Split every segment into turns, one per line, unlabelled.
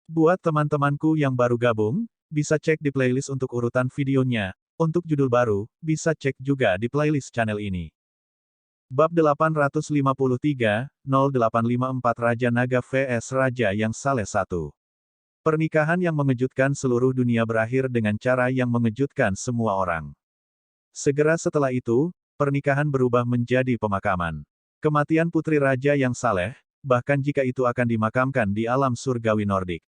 Buat teman-temanku yang baru gabung, bisa cek di playlist untuk urutan videonya. Untuk judul baru, bisa cek juga di playlist channel ini. Bab 853, 0854 Raja Naga vs Raja yang Saleh 1. Pernikahan yang mengejutkan seluruh dunia berakhir dengan cara yang mengejutkan semua orang. Segera setelah itu, pernikahan berubah menjadi pemakaman. Kematian putri raja yang saleh, bahkan jika itu akan dimakamkan di alam surgawi Nordik.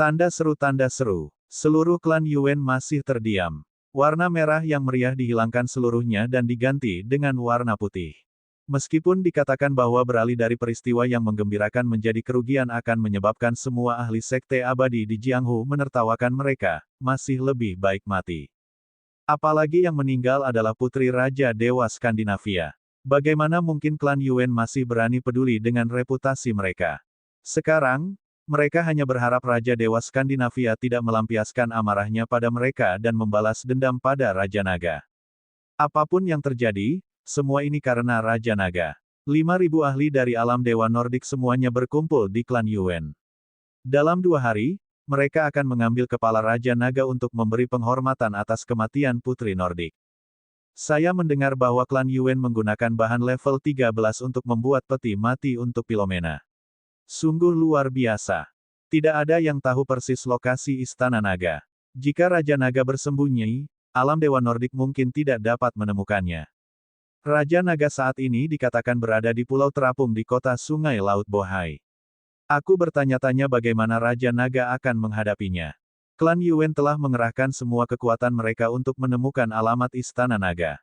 Tanda seru. Seluruh klan Yuan masih terdiam. Warna merah yang meriah dihilangkan seluruhnya dan diganti dengan warna putih. Meskipun dikatakan bahwa beralih dari peristiwa yang menggembirakan menjadi kerugian akan menyebabkan semua ahli sekte abadi di Jianghu menertawakan mereka, masih lebih baik mati. Apalagi yang meninggal adalah putri Raja Dewa Skandinavia. Bagaimana mungkin klan Yuan masih berani peduli dengan reputasi mereka? Sekarang, mereka hanya berharap Raja Dewa Skandinavia tidak melampiaskan amarahnya pada mereka dan membalas dendam pada Raja Naga. Apapun yang terjadi, semua ini karena Raja Naga. 5.000 ahli dari alam Dewa Nordik semuanya berkumpul di klan Yuan. Dalam 2 hari, mereka akan mengambil kepala Raja Naga untuk memberi penghormatan atas kematian Putri Nordik. Saya mendengar bahwa klan Yuan menggunakan bahan level 13 untuk membuat peti mati untuk Philomena. Sungguh luar biasa. Tidak ada yang tahu persis lokasi Istana Naga. Jika Raja Naga bersembunyi, alam Dewa Nordik mungkin tidak dapat menemukannya. Raja Naga saat ini dikatakan berada di Pulau Terapung di kota Sungai Laut Bohai. Aku bertanya-tanya bagaimana Raja Naga akan menghadapinya. Klan Yuan telah mengerahkan semua kekuatan mereka untuk menemukan alamat Istana Naga.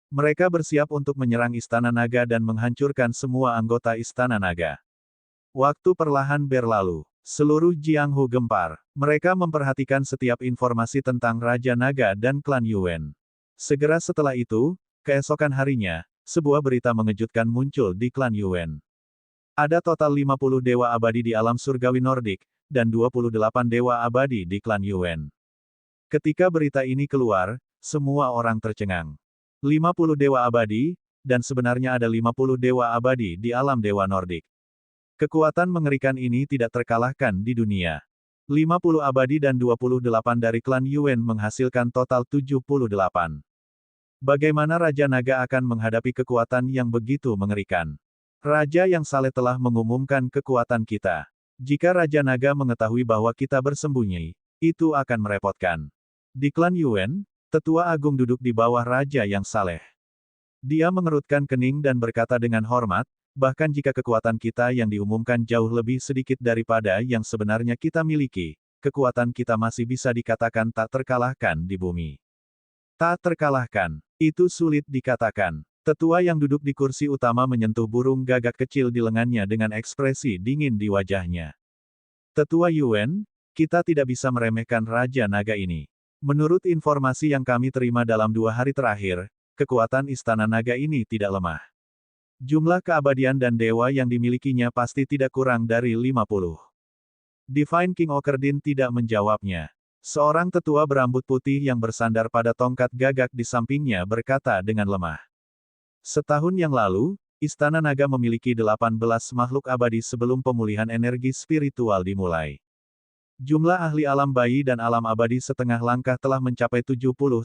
Mereka bersiap untuk menyerang Istana Naga dan menghancurkan semua anggota Istana Naga. Waktu perlahan berlalu. Seluruh Jianghu gempar. Mereka memperhatikan setiap informasi tentang Raja Naga dan klan Yuan. Segera setelah itu, keesokan harinya, sebuah berita mengejutkan muncul di klan Yuan. Ada total 50 dewa abadi di alam surgawi Nordik, dan 28 dewa abadi di klan Yuan. Ketika berita ini keluar, semua orang tercengang. 50 dewa abadi, dan sebenarnya ada 50 dewa abadi di alam dewa Nordik. Kekuatan mengerikan ini tidak terkalahkan di dunia. 50 abadi dan 28 dari klan Yuan menghasilkan total 78. Bagaimana Raja Naga akan menghadapi kekuatan yang begitu mengerikan? Raja yang saleh telah mengumumkan kekuatan kita. Jika Raja Naga mengetahui bahwa kita bersembunyi, itu akan merepotkan. Di klan Yuan, Tetua Agung duduk di bawah Raja yang saleh. Dia mengerutkan kening dan berkata dengan hormat, bahkan jika kekuatan kita yang diumumkan jauh lebih sedikit daripada yang sebenarnya kita miliki, kekuatan kita masih bisa dikatakan tak terkalahkan di bumi. Tak terkalahkan, itu sulit dikatakan. Tetua yang duduk di kursi utama menyentuh burung gagak kecil di lengannya dengan ekspresi dingin di wajahnya. Tetua Yuan, kita tidak bisa meremehkan Raja Naga ini. Menurut informasi yang kami terima dalam 2 hari terakhir, kekuatan Istana Naga ini tidak lemah. Jumlah keabadian dan dewa yang dimilikinya pasti tidak kurang dari 50. Divine King Okerdin tidak menjawabnya. Seorang tetua berambut putih yang bersandar pada tongkat gagak di sampingnya berkata dengan lemah. Setahun yang lalu, Istana Naga memiliki 18 makhluk abadi sebelum pemulihan energi spiritual dimulai. Jumlah ahli alam bayi dan alam abadi setengah langkah telah mencapai 70-80.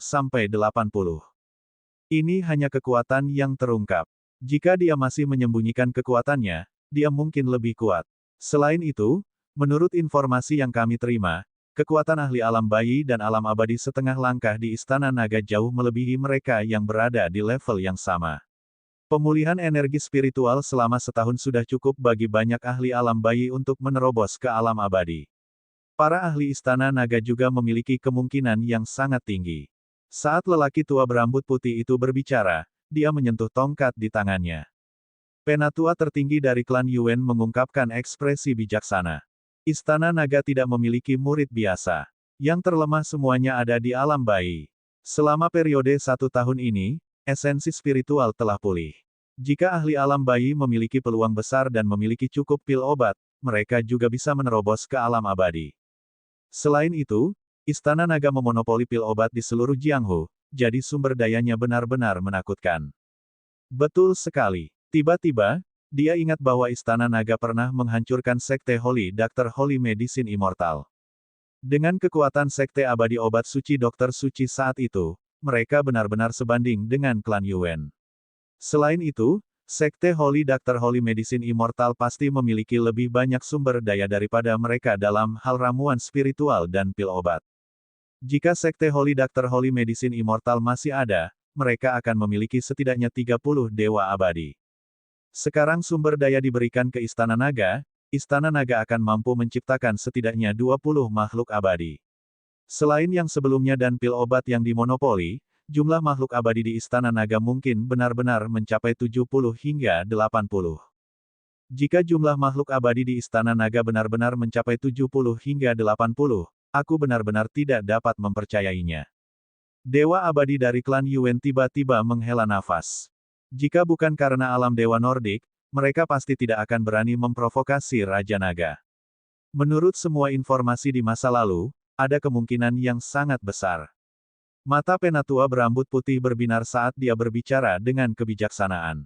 Ini hanya kekuatan yang terungkap. Jika dia masih menyembunyikan kekuatannya, dia mungkin lebih kuat. Selain itu, menurut informasi yang kami terima, kekuatan ahli alam bayi dan alam abadi setengah langkah di Istana Naga jauh melebihi mereka yang berada di level yang sama. Pemulihan energi spiritual selama setahun sudah cukup bagi banyak ahli alam bayi untuk menerobos ke alam abadi. Para ahli Istana Naga juga memiliki kemungkinan yang sangat tinggi. Saat lelaki tua berambut putih itu berbicara, dia menyentuh tongkat di tangannya. Penatua tertinggi dari klan Yuan mengungkapkan ekspresi bijaksana. Istana Naga tidak memiliki murid biasa. Yang terlemah semuanya ada di alam bayi. Selama periode 1 tahun ini, esensi spiritual telah pulih. Jika ahli alam bayi memiliki peluang besar dan memiliki cukup pil obat, mereka juga bisa menerobos ke alam abadi. Selain itu, Istana Naga memonopoli pil obat di seluruh Jianghu, jadi sumber dayanya benar-benar menakutkan. Betul sekali. Tiba-tiba, Dia ingat bahwa Istana Naga pernah menghancurkan Sekte Holy Doctor Holy Medicine Immortal. Dengan kekuatan Sekte Abadi Obat Suci Dokter Suci saat itu, mereka benar-benar sebanding dengan klan Yuan. Selain itu, Sekte Holy Doctor Holy Medicine Immortal pasti memiliki lebih banyak sumber daya daripada mereka dalam hal ramuan spiritual dan pil obat. Jika Sekte Holy Doctor Holy Medicine Immortal masih ada, mereka akan memiliki setidaknya 30 dewa abadi. Sekarang sumber daya diberikan ke Istana Naga akan mampu menciptakan setidaknya 20 makhluk abadi. Selain yang sebelumnya dan pil obat yang dimonopoli, jumlah makhluk abadi di Istana Naga mungkin benar-benar mencapai 70 hingga 80. Jika jumlah makhluk abadi di Istana Naga benar-benar mencapai 70 hingga 80, aku benar-benar tidak dapat mempercayainya. Dewa abadi dari klan Yuan tiba-tiba menghela nafas. Jika bukan karena alam dewa Nordik, mereka pasti tidak akan berani memprovokasi Raja Naga. Menurut semua informasi di masa lalu, ada kemungkinan yang sangat besar. Mata Penatua berambut putih berbinar saat dia berbicara dengan kebijaksanaan.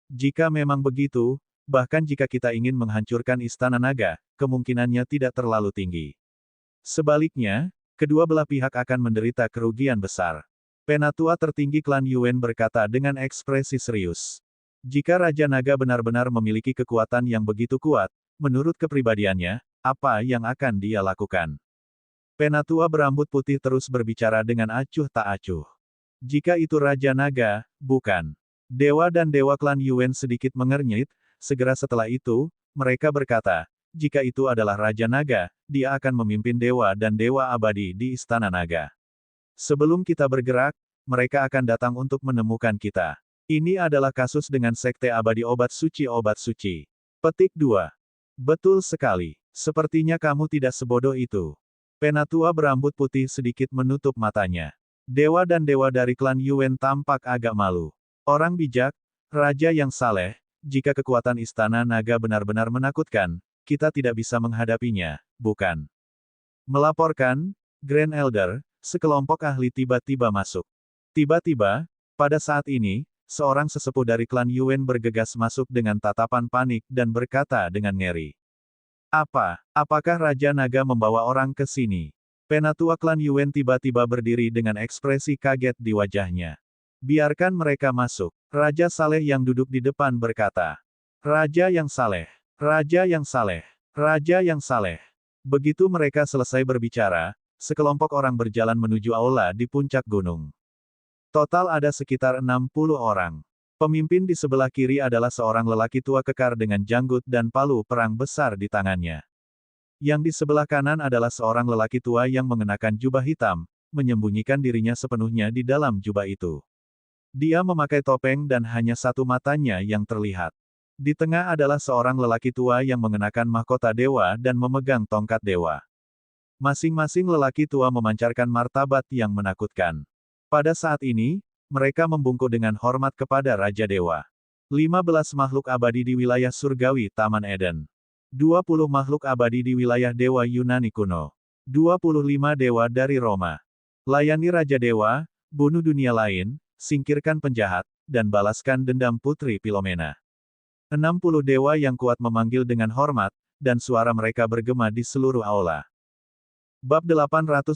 Jika memang begitu, bahkan jika kita ingin menghancurkan Istana Naga, kemungkinannya tidak terlalu tinggi. Sebaliknya, kedua belah pihak akan menderita kerugian besar. Penatua tertinggi klan Yuan berkata dengan ekspresi serius. Jika Raja Naga benar-benar memiliki kekuatan yang begitu kuat, menurut kepribadiannya, apa yang akan dia lakukan? Penatua berambut putih terus berbicara dengan acuh tak acuh. Jika itu Raja Naga, bukan. Dewa dan dewa klan Yuan sedikit mengernyit, segera setelah itu, mereka berkata, jika itu adalah Raja Naga, dia akan memimpin dewa dan dewa abadi di Istana Naga. Sebelum kita bergerak, mereka akan datang untuk menemukan kita. Ini adalah kasus dengan Sekte Abadi Obat Suci Obat Suci. Petik 2. Betul sekali. Sepertinya kamu tidak sebodoh itu. Penatua berambut putih sedikit menutup matanya. Dewa dan dewa dari klan Yuan tampak agak malu. Orang bijak, Raja yang saleh, jika kekuatan Istana Naga benar-benar menakutkan, kita tidak bisa menghadapinya, bukan? Melaporkan, Grand Elder, sekelompok ahli tiba-tiba masuk. Tiba-tiba, pada saat ini, seorang sesepuh dari klan Yuan bergegas masuk dengan tatapan panik dan berkata dengan ngeri. Apakah Raja Naga membawa orang ke sini? Penatua klan Yuan tiba-tiba berdiri dengan ekspresi kaget di wajahnya. Biarkan mereka masuk. Raja Saleh yang duduk di depan berkata. Raja yang saleh. Raja yang saleh. Raja yang saleh. Begitu mereka selesai berbicara, sekelompok orang berjalan menuju aula di puncak gunung. Total ada sekitar 60 orang. Pemimpin di sebelah kiri adalah seorang lelaki tua kekar dengan janggut dan palu perang besar di tangannya. Yang di sebelah kanan adalah seorang lelaki tua yang mengenakan jubah hitam, menyembunyikan dirinya sepenuhnya di dalam jubah itu. Dia memakai topeng dan hanya satu matanya yang terlihat. Di tengah adalah seorang lelaki tua yang mengenakan mahkota dewa dan memegang tongkat dewa. Masing-masing lelaki tua memancarkan martabat yang menakutkan. Pada saat ini, mereka membungkuk dengan hormat kepada Raja Dewa. 15 makhluk abadi di wilayah surgawi Taman Eden. 20 makhluk abadi di wilayah Dewa Yunani kuno. 25 dewa dari Roma. Layani Raja Dewa, bunuh dunia lain, singkirkan penjahat, dan balaskan dendam Putri Philomena. 60 dewa yang kuat memanggil dengan hormat, dan suara mereka bergema di seluruh aula. Bab 854,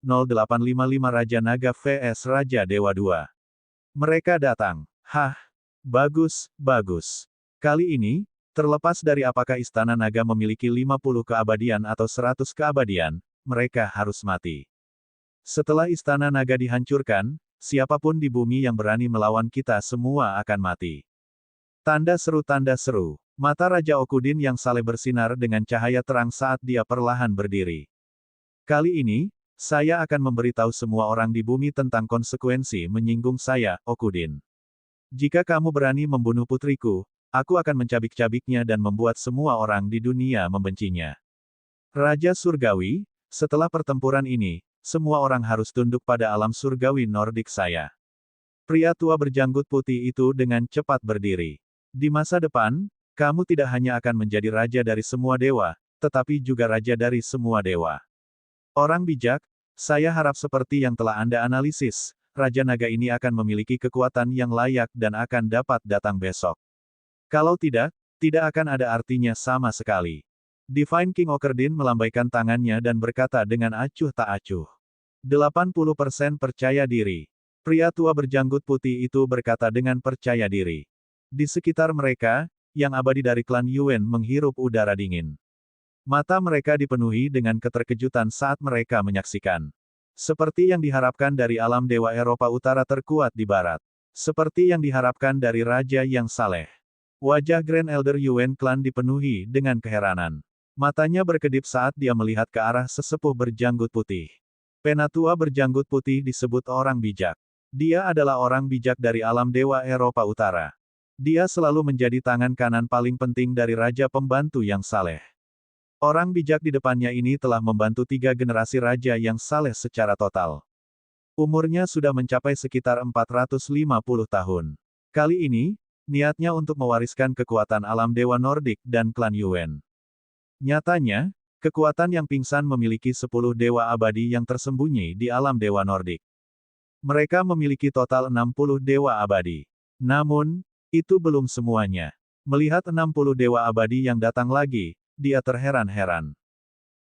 0855 Raja Naga vs Raja Dewa 2. Mereka datang. Bagus, bagus. Kali ini, terlepas dari apakah Istana Naga memiliki 50 keabadian atau 100 keabadian, mereka harus mati. Setelah Istana Naga dihancurkan, siapapun di bumi yang berani melawan kita semua akan mati. Tanda seru. Mata Raja Okudin yang saleh bersinar dengan cahaya terang saat dia perlahan berdiri. Kali ini, saya akan memberitahu semua orang di bumi tentang konsekuensi menyinggung saya, Okudin. Jika kamu berani membunuh putriku, aku akan mencabik-cabiknya dan membuat semua orang di dunia membencinya. Raja Surgawi, setelah pertempuran ini, semua orang harus tunduk pada alam surgawi Nordik saya. Pria tua berjanggut putih itu dengan cepat berdiri. Di masa depan, kamu tidak hanya akan menjadi raja dari semua dewa, tetapi juga raja dari semua dewa. Orang bijak, saya harap seperti yang telah Anda analisis, Raja Naga ini akan memiliki kekuatan yang layak dan akan dapat datang besok. Kalau tidak, tidak akan ada artinya sama sekali. Divine King Okerdin melambaikan tangannya dan berkata dengan acuh tak acuh. 80% percaya diri. Pria tua berjanggut putih itu berkata dengan percaya diri. Di sekitar mereka, yang abadi dari klan Yuan menghirup udara dingin. Mata mereka dipenuhi dengan keterkejutan saat mereka menyaksikan. Seperti yang diharapkan dari alam dewa Eropa Utara terkuat di barat. Seperti yang diharapkan dari raja yang saleh. Wajah Grand Elder Yuan Clan dipenuhi dengan keheranan. Matanya berkedip saat dia melihat ke arah sesepuh berjanggut putih. Penatua berjanggut putih disebut orang bijak. Dia adalah orang bijak dari alam dewa Eropa Utara. Dia selalu menjadi tangan kanan paling penting dari raja pembantu yang saleh. Orang bijak di depannya ini telah membantu 3 generasi raja yang saleh secara total. Umurnya sudah mencapai sekitar 450 tahun. Kali ini, niatnya untuk mewariskan kekuatan alam dewa Nordik dan klan Yuan. Nyatanya, kekuatan yang pingsan memiliki 10 dewa abadi yang tersembunyi di alam dewa Nordik. Mereka memiliki total 60 dewa abadi. Namun, itu belum semuanya. Melihat 60 dewa abadi yang datang lagi, dia terheran-heran.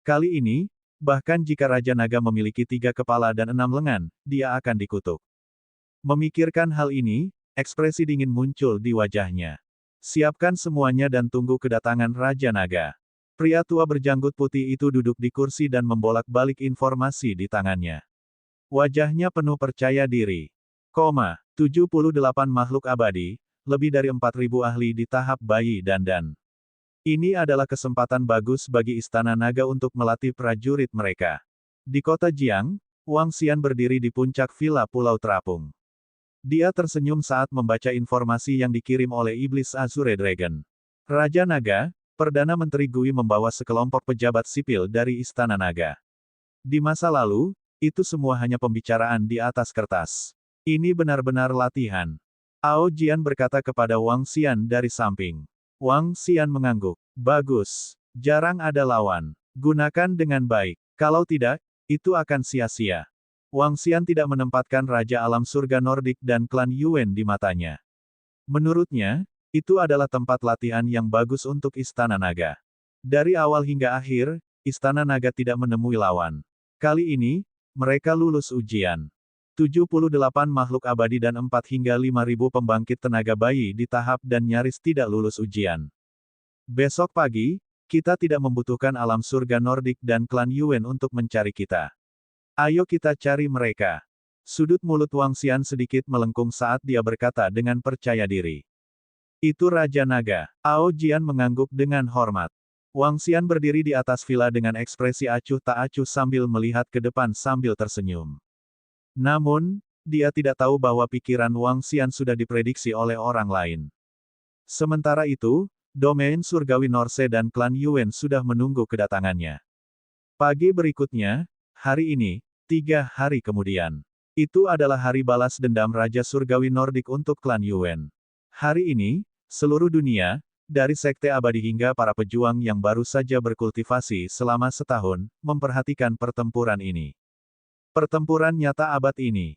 Kali ini, bahkan jika Raja Naga memiliki 3 kepala dan 6 lengan, dia akan dikutuk. Memikirkan hal ini, ekspresi dingin muncul di wajahnya. Siapkan semuanya dan tunggu kedatangan Raja Naga. Pria tua berjanggut putih itu duduk di kursi dan membolak-balik informasi di tangannya. Wajahnya penuh percaya diri. 78 makhluk abadi, lebih dari 4.000 ahli di tahap bayi dandan. Ini adalah kesempatan bagus bagi Istana Naga untuk melatih prajurit mereka. Di kota Jiang, Wang Xian berdiri di puncak villa Pulau Terapung. Dia tersenyum saat membaca informasi yang dikirim oleh Iblis Azure Dragon. Raja Naga, Perdana Menteri Gui membawa sekelompok pejabat sipil dari Istana Naga. Di masa lalu, itu semua hanya pembicaraan di atas kertas. Ini benar-benar latihan. Ao Jian berkata kepada Wang Xian dari samping. Wang Xian mengangguk. Bagus. Jarang ada lawan. Gunakan dengan baik. Kalau tidak, itu akan sia-sia. Wang Xian tidak menempatkan Raja Alam Surga Nordik dan klan Yuan di matanya. Menurutnya, itu adalah tempat latihan yang bagus untuk Istana Naga. Dari awal hingga akhir, Istana Naga tidak menemui lawan. Kali ini, mereka lulus ujian. 78 makhluk abadi dan 4 hingga 5.000 pembangkit tenaga bayi di tahap dan nyaris tidak lulus ujian. Besok pagi, kita tidak membutuhkan alam surga Nordik dan klan Yuan untuk mencari kita. Ayo kita cari mereka. Sudut mulut Wang Xian sedikit melengkung saat dia berkata dengan percaya diri. Itu Raja Naga. Ao Jian mengangguk dengan hormat. Wang Xian berdiri di atas villa dengan ekspresi acuh tak acuh sambil melihat ke depan sambil tersenyum. Namun, dia tidak tahu bahwa pikiran Wang Xian sudah diprediksi oleh orang lain. Sementara itu, domain surgawi Norse dan klan Yuan sudah menunggu kedatangannya. Pagi berikutnya, hari ini, 3 hari kemudian. Itu adalah hari balas dendam Raja Surgawi Nordik untuk klan Yuan. Hari ini, seluruh dunia, dari Sekte Abadi hingga para pejuang yang baru saja berkultivasi selama setahun, memperhatikan pertempuran ini. Pertempuran nyata abad ini.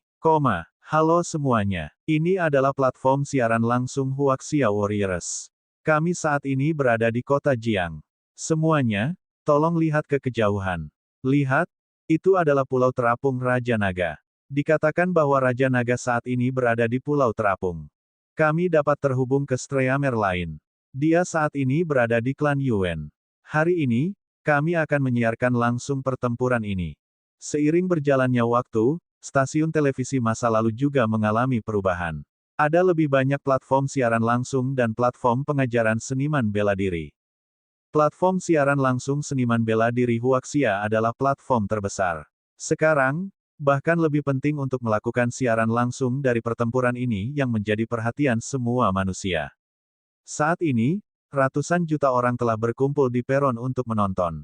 Halo semuanya. Ini adalah platform siaran langsung Huaxia Warriors. Kami saat ini berada di kota Jiang. Semuanya, tolong lihat ke kejauhan. Lihat, itu adalah Pulau Terapung Raja Naga. Dikatakan bahwa Raja Naga saat ini berada di Pulau Terapung. Kami dapat terhubung ke Streamer lain. Dia saat ini berada di klan Yuan. Hari ini, kami akan menyiarkan langsung pertempuran ini. Seiring berjalannya waktu, stasiun televisi masa lalu juga mengalami perubahan. Ada lebih banyak platform siaran langsung dan platform pengajaran seniman bela diri. Platform siaran langsung seniman bela diri Huaxia adalah platform terbesar. Sekarang, bahkan lebih penting untuk melakukan siaran langsung dari pertempuran ini yang menjadi perhatian semua manusia. Saat ini, ratusan juta orang telah berkumpul di peron untuk menonton.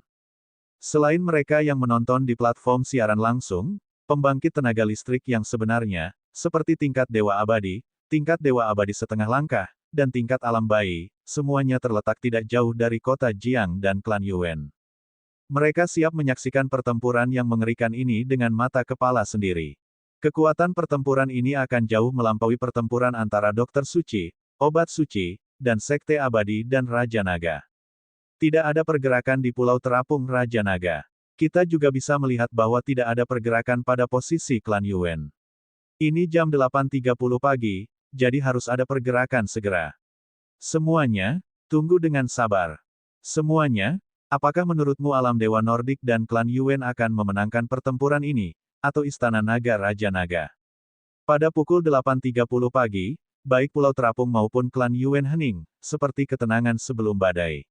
Selain mereka yang menonton di platform siaran langsung, pembangkit tenaga listrik yang sebenarnya, seperti tingkat Dewa Abadi, tingkat Dewa Abadi setengah langkah, dan tingkat alam bayi, semuanya terletak tidak jauh dari kota Jiang dan klan Yuan. Mereka siap menyaksikan pertempuran yang mengerikan ini dengan mata kepala sendiri. Kekuatan pertempuran ini akan jauh melampaui pertempuran antara dokter suci, obat suci, dan Sekte Abadi dan Raja Naga. Tidak ada pergerakan di Pulau Terapung Raja Naga. Kita juga bisa melihat bahwa tidak ada pergerakan pada posisi klan Yuan. Ini jam 8.30 pagi, jadi harus ada pergerakan segera. Semuanya, tunggu dengan sabar. Semuanya, apakah menurutmu alam Dewa Nordik dan klan Yuan akan memenangkan pertempuran ini, atau Istana Naga Raja Naga? Pada pukul 8.30 pagi, baik Pulau Terapung maupun klan Yuan hening, seperti ketenangan sebelum badai.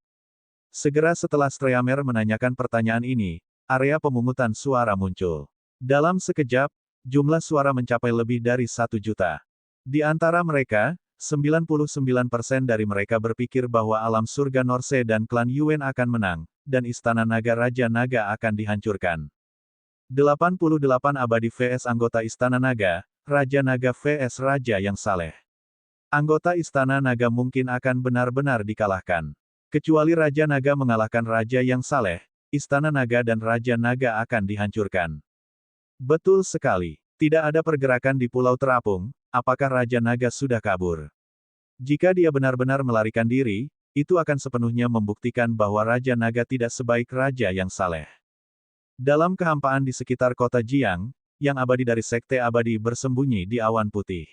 Segera setelah Streamer menanyakan pertanyaan ini, area pemungutan suara muncul. Dalam sekejap, jumlah suara mencapai lebih dari 1 juta. Di antara mereka, 99% dari mereka berpikir bahwa alam surga Norse dan klan Yuan akan menang, dan Istana Naga Raja Naga akan dihancurkan. 88 abadi vs anggota Istana Naga, Raja Naga vs Raja yang saleh. Anggota Istana Naga mungkin akan benar-benar dikalahkan. Kecuali Raja Naga mengalahkan Raja yang saleh, Istana Naga dan Raja Naga akan dihancurkan. Betul sekali. Tidak ada pergerakan di Pulau Terapung, apakah Raja Naga sudah kabur? Jika dia benar-benar melarikan diri, itu akan sepenuhnya membuktikan bahwa Raja Naga tidak sebaik Raja yang saleh. Dalam kehampaan di sekitar kota Jiang, yang abadi dari Sekte Abadi bersembunyi di awan putih.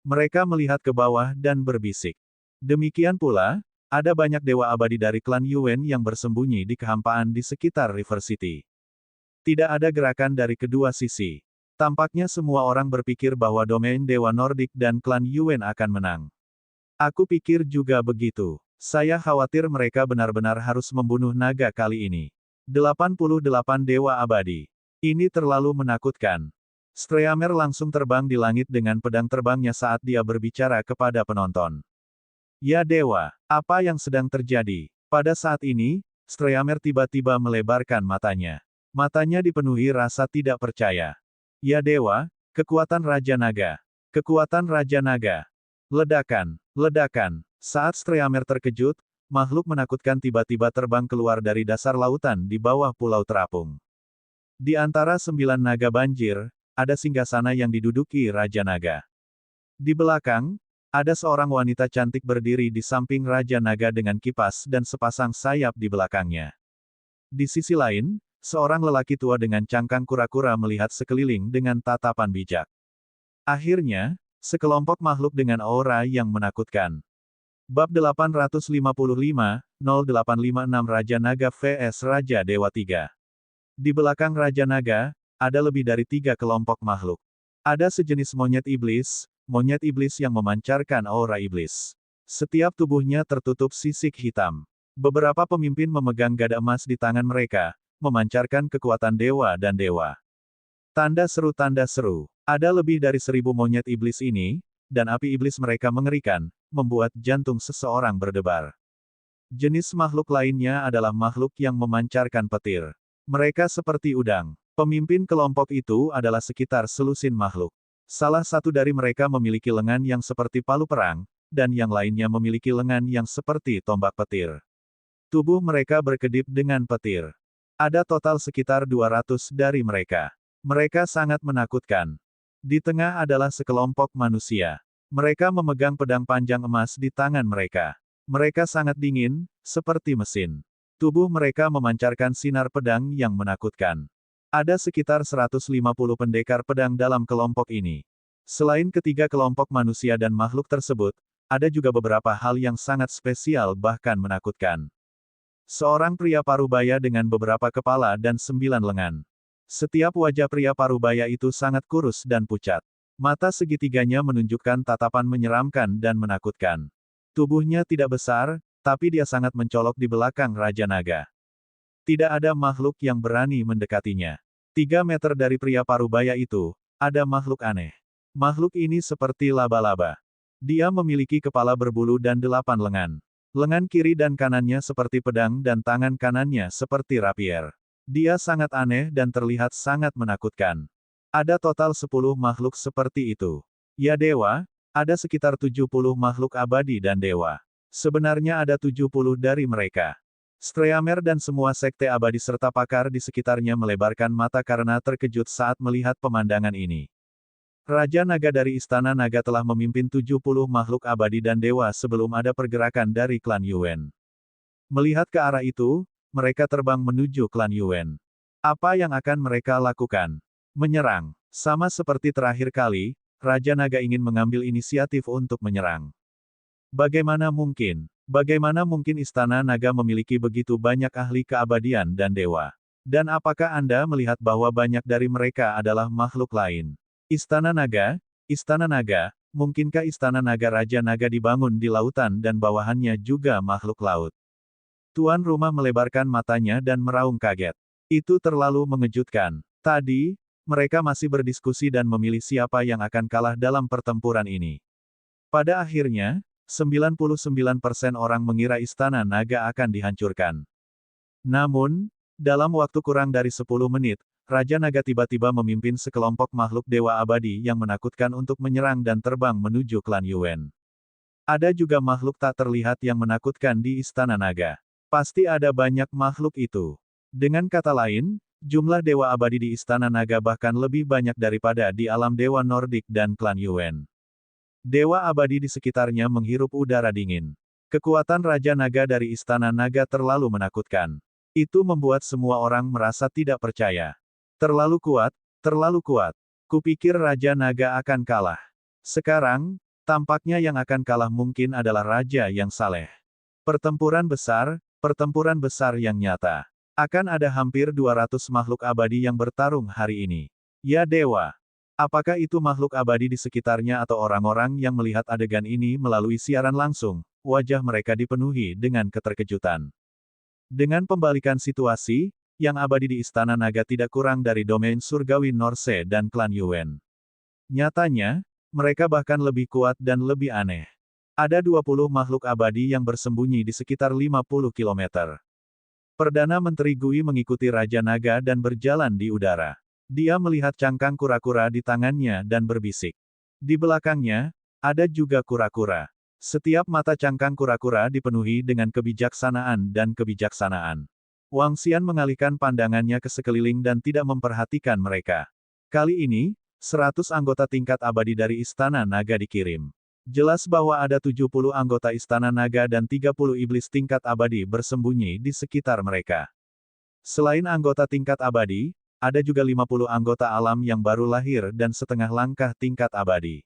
Mereka melihat ke bawah dan berbisik. Demikian pula, ada banyak dewa abadi dari klan Yuan yang bersembunyi di kehampaan di sekitar River City. Tidak ada gerakan dari kedua sisi. Tampaknya semua orang berpikir bahwa domain Dewa Nordik dan klan Yuan akan menang. Aku pikir juga begitu. Saya khawatir mereka benar-benar harus membunuh naga kali ini. 88 Dewa Abadi. Ini terlalu menakutkan. Streamer langsung terbang di langit dengan pedang terbangnya saat dia berbicara kepada penonton. Ya Dewa, apa yang sedang terjadi? Pada saat ini, Streamer tiba-tiba melebarkan matanya. Matanya dipenuhi rasa tidak percaya. Ya Dewa, kekuatan Raja Naga. Kekuatan Raja Naga. Ledakan, ledakan. Saat Streamer terkejut, makhluk menakutkan tiba-tiba terbang keluar dari dasar lautan di bawah Pulau Terapung. Di antara 9 naga banjir, ada singgasana yang diduduki Raja Naga. Di belakang, ada seorang wanita cantik berdiri di samping Raja Naga dengan kipas dan sepasang sayap di belakangnya. Di sisi lain, seorang lelaki tua dengan cangkang kura-kura melihat sekeliling dengan tatapan bijak. Akhirnya, sekelompok makhluk dengan aura yang menakutkan. Bab 855, 0856 Raja Naga vs Raja Dewa 3. Di belakang Raja Naga, ada lebih dari 3 kelompok makhluk. Ada sejenis monyet iblis yang memancarkan aura iblis. Setiap tubuhnya tertutup sisik hitam. Beberapa pemimpin memegang gada emas di tangan mereka, memancarkan kekuatan dewa dan dewa. Tanda seru. Ada lebih dari 1000 monyet iblis ini, dan api iblis mereka mengerikan, membuat jantung seseorang berdebar. Jenis makhluk lainnya adalah makhluk yang memancarkan petir. Mereka seperti udang. Pemimpin kelompok itu adalah sekitar selusin makhluk. Salah satu dari mereka memiliki lengan yang seperti palu perang, dan yang lainnya memiliki lengan yang seperti tombak petir. Tubuh mereka berkedip dengan petir. Ada total sekitar 200 dari mereka. Mereka sangat menakutkan. Di tengah adalah sekelompok manusia. Mereka memegang pedang panjang emas di tangan mereka. Mereka sangat dingin, seperti mesin. Tubuh mereka memancarkan sinar pedang yang menakutkan. Ada sekitar 150 pendekar pedang dalam kelompok ini. Selain ketiga kelompok manusia dan makhluk tersebut, ada juga beberapa hal yang sangat spesial bahkan menakutkan. Seorang pria parubaya dengan beberapa kepala dan 9 lengan. Setiap wajah pria parubaya itu sangat kurus dan pucat. Mata segitiganya menunjukkan tatapan menyeramkan dan menakutkan. Tubuhnya tidak besar, tapi dia sangat mencolok di belakang Raja Naga. Tidak ada makhluk yang berani mendekatinya. 3 meter dari pria parubaya itu, ada makhluk aneh. Makhluk ini seperti laba-laba. Dia memiliki kepala berbulu dan 8 lengan. Lengan kiri dan kanannya seperti pedang dan tangan kanannya seperti rapier. Dia sangat aneh dan terlihat sangat menakutkan. Ada total 10 makhluk seperti itu. Ya Dewa, ada sekitar 70 makhluk abadi dan dewa. Sebenarnya ada 70 dari mereka. Streamer dan semua sekte abadi serta pakar di sekitarnya melebarkan mata karena terkejut saat melihat pemandangan ini. Raja Naga dari Istana Naga telah memimpin 70 makhluk abadi dan dewa sebelum ada pergerakan dari klan Yuan. Melihat ke arah itu, mereka terbang menuju klan Yuan. Apa yang akan mereka lakukan? Menyerang. Sama seperti terakhir kali, Raja Naga ingin mengambil inisiatif untuk menyerang. Bagaimana mungkin? Bagaimana mungkin Istana Naga memiliki begitu banyak ahli keabadian dan dewa? Dan apakah Anda melihat bahwa banyak dari mereka adalah makhluk lain? Istana Naga, mungkinkah Istana Naga Raja Naga dibangun di lautan dan bawahannya juga makhluk laut? Tuan rumah melebarkan matanya dan meraung kaget. Itu terlalu mengejutkan. Tadi, mereka masih berdiskusi dan memilih siapa yang akan kalah dalam pertempuran ini. Pada akhirnya, 99% orang mengira Istana Naga akan dihancurkan. Namun, dalam waktu kurang dari 10 menit, Raja Naga tiba-tiba memimpin sekelompok makhluk dewa abadi yang menakutkan untuk menyerang dan terbang menuju klan Yuan. Ada juga makhluk tak terlihat yang menakutkan di Istana Naga. Pasti ada banyak makhluk itu. Dengan kata lain, jumlah dewa abadi di Istana Naga bahkan lebih banyak daripada di alam dewa Nordik dan klan Yuan. Dewa abadi di sekitarnya menghirup udara dingin. Kekuatan Raja Naga dari Istana Naga terlalu menakutkan. Itu membuat semua orang merasa tidak percaya. Terlalu kuat, terlalu kuat. Kupikir Raja Naga akan kalah. Sekarang, tampaknya yang akan kalah mungkin adalah Raja yang saleh. Pertempuran besar yang nyata. Akan ada hampir 200 makhluk abadi yang bertarung hari ini. Ya dewa. Apakah itu makhluk abadi di sekitarnya atau orang-orang yang melihat adegan ini melalui siaran langsung? Wajah mereka dipenuhi dengan keterkejutan. Dengan pembalikan situasi, yang abadi di Istana Naga tidak kurang dari domain surgawi Norse dan klan Yuan. Nyatanya, mereka bahkan lebih kuat dan lebih aneh. Ada 20 makhluk abadi yang bersembunyi di sekitar 50 km. Perdana Menteri Gui mengikuti Raja Naga dan berjalan di udara. Dia melihat cangkang kura-kura di tangannya dan berbisik. Di belakangnya, ada juga kura-kura. Setiap mata cangkang kura-kura dipenuhi dengan kebijaksanaan dan kebijaksanaan. Wang Xian mengalihkan pandangannya ke sekeliling dan tidak memperhatikan mereka. Kali ini, 100 anggota tingkat abadi dari Istana Naga dikirim. Jelas bahwa ada 70 anggota Istana Naga dan 30 iblis tingkat abadi bersembunyi di sekitar mereka. Selain anggota tingkat abadi, ada juga 50 anggota alam yang baru lahir dan setengah langkah tingkat abadi.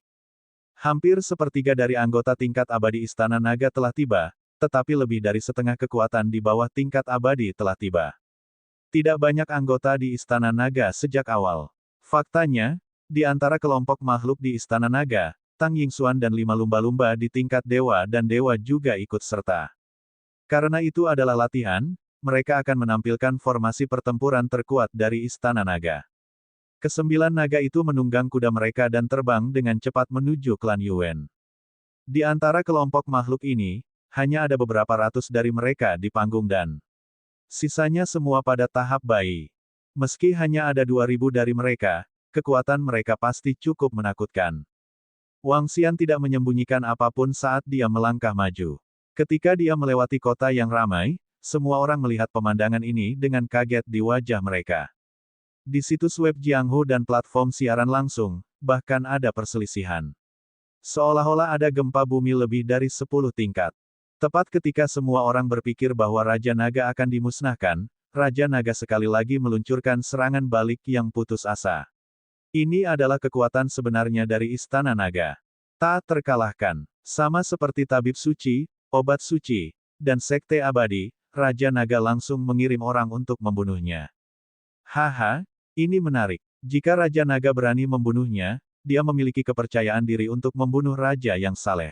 Hampir sepertiga dari anggota tingkat abadi Istana Naga telah tiba, tetapi lebih dari setengah kekuatan di bawah tingkat abadi telah tiba. Tidak banyak anggota di Istana Naga sejak awal. Faktanya, di antara kelompok makhluk di Istana Naga, Tang Yingxuan dan 5 lumba-lumba di tingkat dewa dan dewa juga ikut serta. Karena itu adalah latihan, mereka akan menampilkan formasi pertempuran terkuat dari Istana Naga. Kesembilan naga itu menunggang kuda mereka dan terbang dengan cepat menuju klan Yuan. Di antara kelompok makhluk ini, hanya ada beberapa ratus dari mereka di panggung dan sisanya semua pada tahap bayi. Meski hanya ada 2000 dari mereka, kekuatan mereka pasti cukup menakutkan. Wang Xian tidak menyembunyikan apapun saat dia melangkah maju. Ketika dia melewati kota yang ramai, semua orang melihat pemandangan ini dengan kaget di wajah mereka. Di situs web Jianghu dan platform siaran langsung, bahkan ada perselisihan. Seolah-olah ada gempa bumi lebih dari 10 tingkat. Tepat ketika semua orang berpikir bahwa Raja Naga akan dimusnahkan, Raja Naga sekali lagi meluncurkan serangan balik yang putus asa. Ini adalah kekuatan sebenarnya dari Istana Naga. Tak terkalahkan. Sama seperti tabib suci, obat suci, dan sekte abadi, Raja Naga langsung mengirim orang untuk membunuhnya. Haha, ini menarik. Jika Raja Naga berani membunuhnya, dia memiliki kepercayaan diri untuk membunuh Raja yang saleh.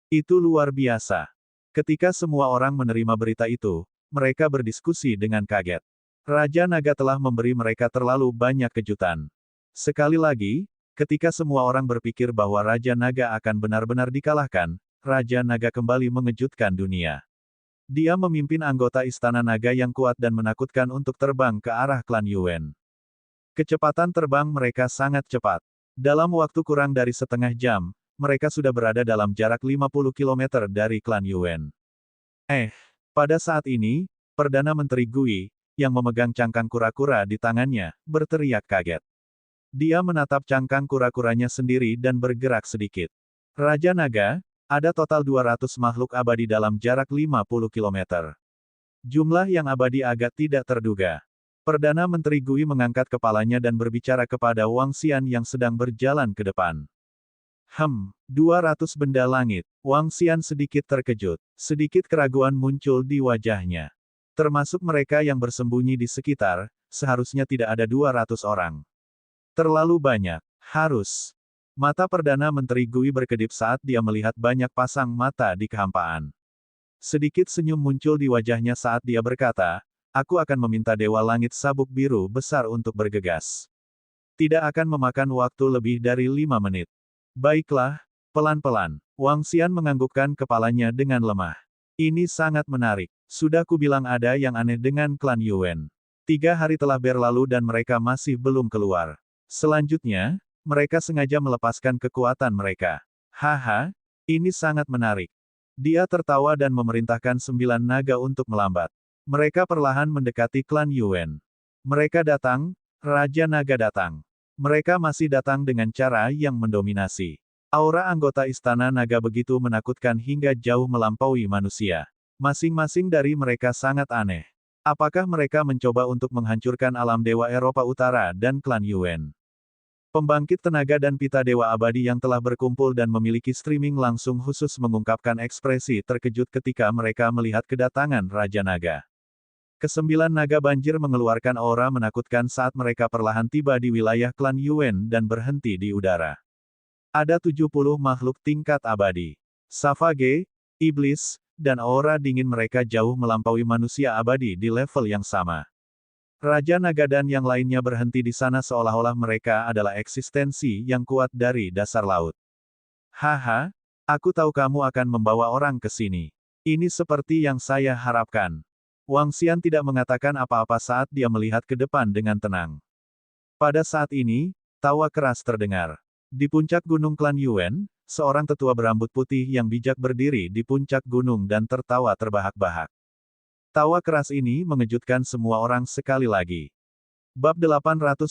Itu luar biasa. Ketika semua orang menerima berita itu, mereka berdiskusi dengan kaget. Raja Naga telah memberi mereka terlalu banyak kejutan. Sekali lagi, ketika semua orang berpikir bahwa Raja Naga akan benar-benar dikalahkan, Raja Naga kembali mengejutkan dunia. Dia memimpin anggota Istana Naga yang kuat dan menakutkan untuk terbang ke arah klan Yuan. Kecepatan terbang mereka sangat cepat. Dalam waktu kurang dari setengah jam, mereka sudah berada dalam jarak 50 km dari klan Yuan. Pada saat ini, Perdana Menteri Gui, yang memegang cangkang kura-kura di tangannya, berteriak kaget. Dia menatap cangkang kura-kuranya sendiri dan bergerak sedikit. Raja Naga, ada total 200 makhluk abadi dalam jarak 50 kilometer. Jumlah yang abadi agak tidak terduga. Perdana Menteri Gui mengangkat kepalanya dan berbicara kepada Wang Xian yang sedang berjalan ke depan. 200 benda langit. Wang Xian sedikit terkejut. Sedikit keraguan muncul di wajahnya. Termasuk mereka yang bersembunyi di sekitar, seharusnya tidak ada 200 orang. Terlalu banyak. Harus. Mata Perdana Menteri Gui berkedip saat dia melihat banyak pasang mata di kehampaan. Sedikit senyum muncul di wajahnya saat dia berkata, aku akan meminta Dewa Langit Sabuk Biru besar untuk bergegas. Tidak akan memakan waktu lebih dari 5 menit. Baiklah, pelan-pelan. Wang Xian menganggukkan kepalanya dengan lemah. Ini sangat menarik. Sudah kubilang ada yang aneh dengan klan Yuan. 3 hari telah berlalu dan mereka masih belum keluar. Selanjutnya, mereka sengaja melepaskan kekuatan mereka. Haha, ini sangat menarik. Dia tertawa dan memerintahkan 9 naga untuk melambat. Mereka perlahan mendekati klan Yuan. Mereka datang, Raja Naga datang. Mereka masih datang dengan cara yang mendominasi. Aura anggota Istana Naga begitu menakutkan hingga jauh melampaui manusia. Masing-masing dari mereka sangat aneh. Apakah mereka mencoba untuk menghancurkan alam dewa Eropa Utara dan klan Yuan? Pembangkit tenaga dan pita dewa abadi yang telah berkumpul dan memiliki streaming langsung khusus mengungkapkan ekspresi terkejut ketika mereka melihat kedatangan Raja Naga. Kesembilan naga banjir mengeluarkan aura menakutkan saat mereka perlahan tiba di wilayah klan Yuan dan berhenti di udara. Ada 70 makhluk tingkat abadi. Savage, iblis, dan aura dingin mereka jauh melampaui manusia abadi di level yang sama. Raja Naga dan yang lainnya berhenti di sana seolah-olah mereka adalah eksistensi yang kuat dari dasar laut. Haha, aku tahu kamu akan membawa orang ke sini. Ini seperti yang saya harapkan. Wang Xian tidak mengatakan apa-apa saat dia melihat ke depan dengan tenang. Pada saat ini, tawa keras terdengar. Di puncak gunung klan Yuan, seorang tetua berambut putih yang bijak berdiri di puncak gunung dan tertawa terbahak-bahak. Tawa keras ini mengejutkan semua orang sekali lagi. Bab 856,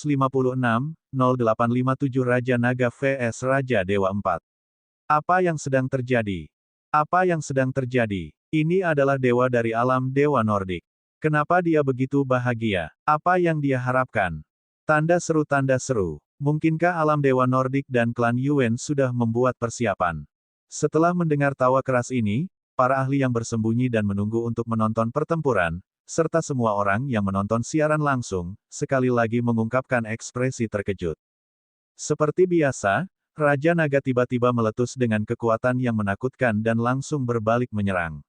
0857 Raja Naga vs Raja Dewa 4. Apa yang sedang terjadi? Apa yang sedang terjadi? Ini adalah dewa dari alam dewa Nordik. Kenapa dia begitu bahagia? Apa yang dia harapkan? Tanda seru tanda seru. Mungkinkah alam dewa Nordik dan klan Yuan sudah membuat persiapan? Setelah mendengar tawa keras ini, para ahli yang bersembunyi dan menunggu untuk menonton pertempuran, serta semua orang yang menonton siaran langsung, sekali lagi mengungkapkan ekspresi terkejut. Seperti biasa, Raja Naga tiba-tiba meletus dengan kekuatan yang menakutkan dan langsung berbalik menyerang.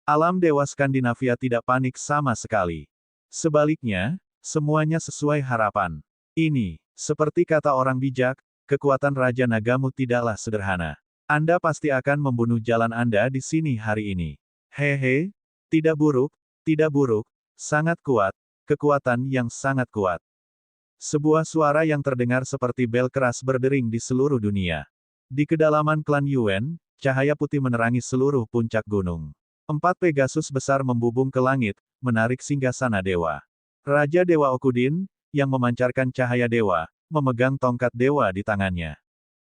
Alam dewa Skandinavia tidak panik sama sekali. Sebaliknya, semuanya sesuai harapan. Ini, seperti kata orang bijak, kekuatan Raja Nagamu tidaklah sederhana. Anda pasti akan membunuh jalan Anda di sini hari ini. Hehe, tidak buruk, sangat kuat, kekuatan yang sangat kuat. Sebuah suara yang terdengar seperti bel keras berdering di seluruh dunia. Di kedalaman klan Yuan, cahaya putih menerangi seluruh puncak gunung. 4 Pegasus besar membubung ke langit, menarik singgasana dewa. Raja Dewa Okudin, yang memancarkan cahaya dewa, memegang tongkat dewa di tangannya.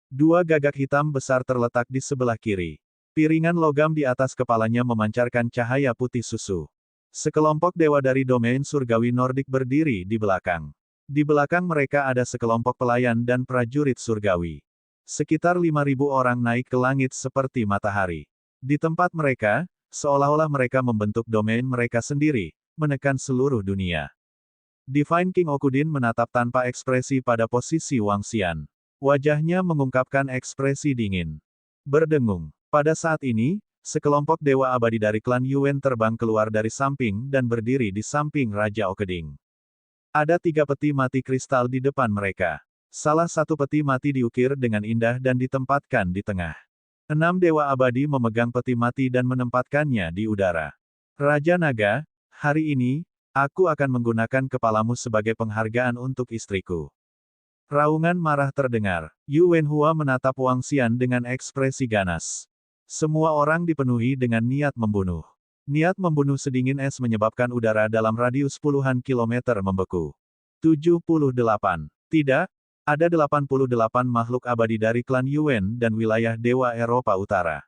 2 gagak hitam besar terletak di sebelah kiri. Piringan logam di atas kepalanya memancarkan cahaya putih susu. Sekelompok dewa dari domain surgawi Nordik berdiri di belakang. Di belakang mereka ada sekelompok pelayan dan prajurit surgawi. Sekitar 5.000 orang naik ke langit seperti matahari. Di tempat mereka, seolah-olah mereka membentuk domain mereka sendiri, menekan seluruh dunia. Divine King Okudin menatap tanpa ekspresi pada posisi Wang Xian. Wajahnya mengungkapkan ekspresi dingin. Berdengung. Pada saat ini, sekelompok dewa abadi dari klan Yuan terbang keluar dari samping dan berdiri di samping Raja Okeding. Ada 3 peti mati kristal di depan mereka. Salah satu peti mati diukir dengan indah dan ditempatkan di tengah. 6 dewa abadi memegang peti mati dan menempatkannya di udara. Raja Naga, hari ini, aku akan menggunakan kepalamu sebagai penghargaan untuk istriku. Raungan marah terdengar. Yu Wenhua menatap Wang Xian dengan ekspresi ganas. Semua orang dipenuhi dengan niat membunuh. Niat membunuh sedingin es menyebabkan udara dalam radius puluhan kilometer membeku. 78. Tidak, Ada 88 makhluk abadi dari klan Yuan dan wilayah Dewa Eropa Utara.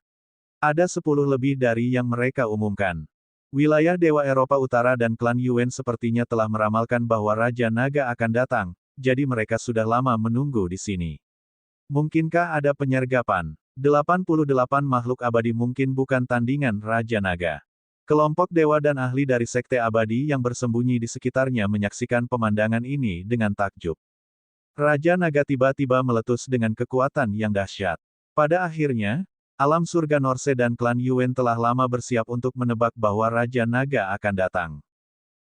Ada 10 lebih dari yang mereka umumkan. Wilayah Dewa Eropa Utara dan klan Yuan sepertinya telah meramalkan bahwa Raja Naga akan datang, jadi mereka sudah lama menunggu di sini. Mungkinkah ada penyergapan? 88 makhluk abadi mungkin bukan tandingan Raja Naga. Kelompok dewa dan ahli dari Sekte Abadi yang bersembunyi di sekitarnya menyaksikan pemandangan ini dengan takjub. Raja Naga tiba-tiba meletus dengan kekuatan yang dahsyat. Pada akhirnya, alam surga Norse dan klan Yuan telah lama bersiap untuk menebak bahwa Raja Naga akan datang.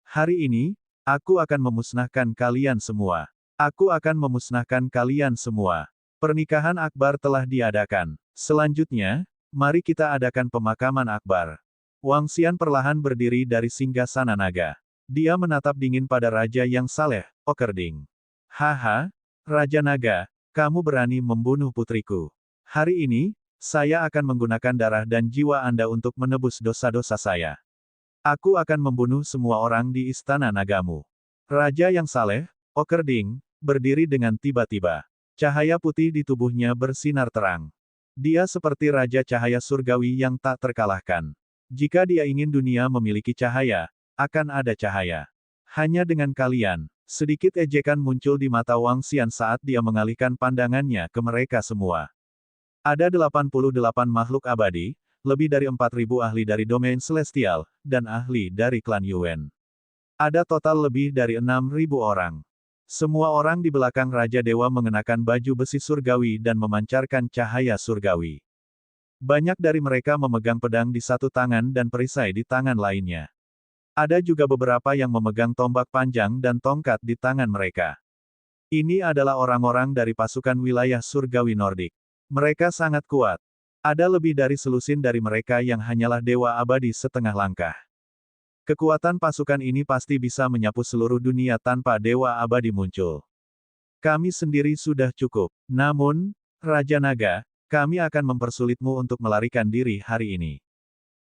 Hari ini, aku akan memusnahkan kalian semua. Aku akan memusnahkan kalian semua. Pernikahan akbar telah diadakan. Selanjutnya, mari kita adakan pemakaman akbar. Wang Xian perlahan berdiri dari singgasana naga. Dia menatap dingin pada raja yang saleh, Okerding. Haha, Raja Naga, kamu berani membunuh putriku. Hari ini, saya akan menggunakan darah dan jiwa Anda untuk menebus dosa-dosa saya. Aku akan membunuh semua orang di istana nagamu. Raja yang saleh, Okerding, berdiri dengan tiba-tiba. Cahaya putih di tubuhnya bersinar terang. Dia seperti raja cahaya surgawi yang tak terkalahkan. Jika dia ingin dunia memiliki cahaya, akan ada cahaya. Hanya dengan kalian. Sedikit ejekan muncul di mata Wang Xian saat dia mengalihkan pandangannya ke mereka semua. Ada 88 makhluk abadi, lebih dari 4.000 ahli dari domain celestial, dan ahli dari klan Yuan. Ada total lebih dari 6.000 orang. Semua orang di belakang Raja Dewa mengenakan baju besi surgawi dan memancarkan cahaya surgawi. Banyak dari mereka memegang pedang di satu tangan dan perisai di tangan lainnya. Ada juga beberapa yang memegang tombak panjang dan tongkat di tangan mereka. Ini adalah orang-orang dari pasukan wilayah surgawi Nordik. Mereka sangat kuat. Ada lebih dari selusin dari mereka yang hanyalah dewa abadi setengah langkah. Kekuatan pasukan ini pasti bisa menyapu seluruh dunia tanpa dewa abadi muncul. Kami sendiri sudah cukup. Namun, Raja Naga, kami akan mempersulitmu untuk melarikan diri hari ini.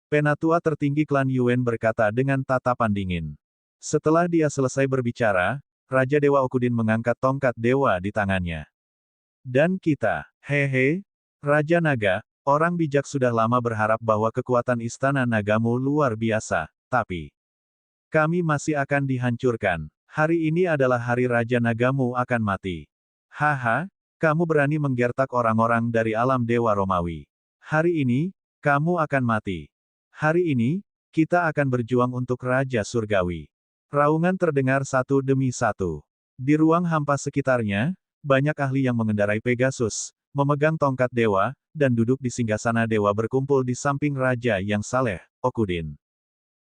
Penatua tertinggi klan Yuan berkata dengan tatapan dingin. Setelah dia selesai berbicara, Raja Dewa Okudin mengangkat tongkat dewa di tangannya. Dan kita, hehe, Raja Naga, orang bijak sudah lama berharap bahwa kekuatan istana nagamu luar biasa, tapi kami masih akan dihancurkan. Hari ini adalah hari Raja Nagamu akan mati. Haha, kamu berani menggertak orang-orang dari alam Dewa Romawi. Hari ini, kamu akan mati. Hari ini, kita akan berjuang untuk Raja Surgawi. Raungan terdengar satu demi satu. Di ruang hampa sekitarnya, banyak ahli yang mengendarai Pegasus, memegang tongkat dewa, dan duduk di singgasana dewa berkumpul di samping Raja yang saleh, Okudin.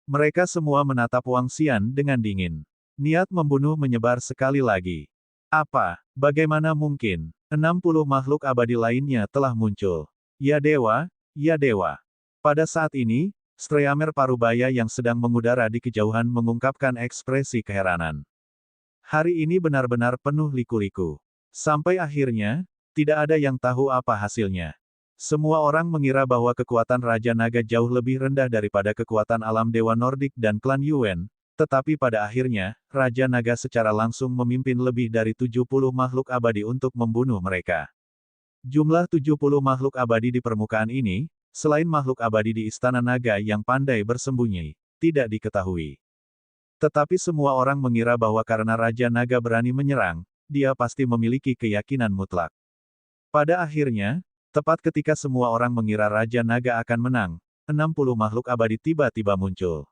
Mereka semua menatap Wang Xian dengan dingin. Niat membunuh menyebar sekali lagi. Apa? Bagaimana mungkin? 60 makhluk abadi lainnya telah muncul. Ya dewa, ya dewa. Pada saat ini, Streamer Parubaya yang sedang mengudara di kejauhan mengungkapkan ekspresi keheranan. Hari ini benar-benar penuh liku-liku. Sampai akhirnya, tidak ada yang tahu apa hasilnya. Semua orang mengira bahwa kekuatan Raja Naga jauh lebih rendah daripada kekuatan alam Dewa Nordik dan klan Yuan, tetapi pada akhirnya, Raja Naga secara langsung memimpin lebih dari 70 makhluk abadi untuk membunuh mereka. Jumlah 70 makhluk abadi di permukaan ini, selain makhluk abadi di Istana Naga yang pandai bersembunyi, tidak diketahui. Tetapi semua orang mengira bahwa karena Raja Naga berani menyerang, dia pasti memiliki keyakinan mutlak. Pada akhirnya, tepat ketika semua orang mengira Raja Naga akan menang, 60 makhluk abadi tiba-tiba muncul.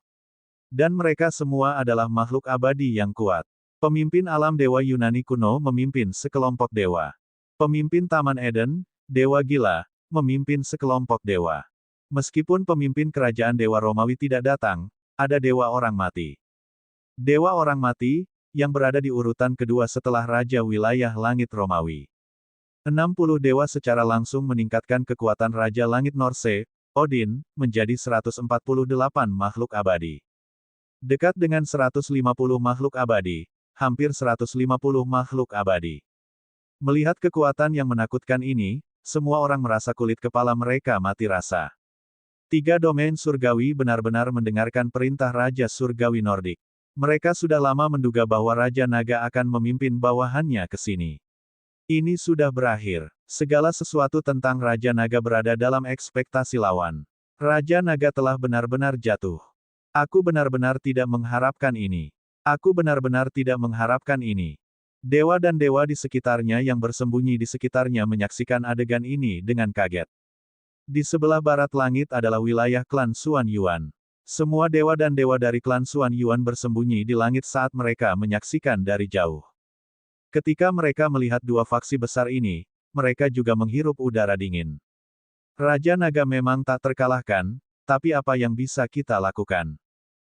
Dan mereka semua adalah makhluk abadi yang kuat. Pemimpin alam Dewa Yunani kuno memimpin sekelompok dewa. Pemimpin Taman Eden, Dewa Gila, memimpin sekelompok dewa. Meskipun pemimpin kerajaan Dewa Romawi tidak datang, ada Dewa Orang Mati. Dewa Orang Mati, yang berada di urutan kedua setelah Raja Wilayah Langit Romawi. 60 dewa secara langsung meningkatkan kekuatan Raja Langit Norse, Odin, menjadi 148 makhluk abadi. Dekat dengan 150 makhluk abadi, hampir 150 makhluk abadi. Melihat kekuatan yang menakutkan ini, semua orang merasa kulit kepala mereka mati rasa. 3 domain surgawi benar-benar mendengarkan perintah Raja Surgawi Nordik. Mereka sudah lama menduga bahwa Raja Naga akan memimpin bawahannya ke sini. Ini sudah berakhir. Segala sesuatu tentang Raja Naga berada dalam ekspektasi lawan. Raja Naga telah benar-benar jatuh. Aku benar-benar tidak mengharapkan ini. Aku benar-benar tidak mengharapkan ini. Dewa dan dewa di sekitarnya yang bersembunyi di sekitarnya menyaksikan adegan ini dengan kaget. Di sebelah barat langit adalah wilayah klan Xuan Yuan. Semua dewa dan dewa dari klan Xuan Yuan bersembunyi di langit saat mereka menyaksikan dari jauh. Ketika mereka melihat dua faksi besar ini, mereka juga menghirup udara dingin. Raja Naga memang tak terkalahkan, tapi apa yang bisa kita lakukan?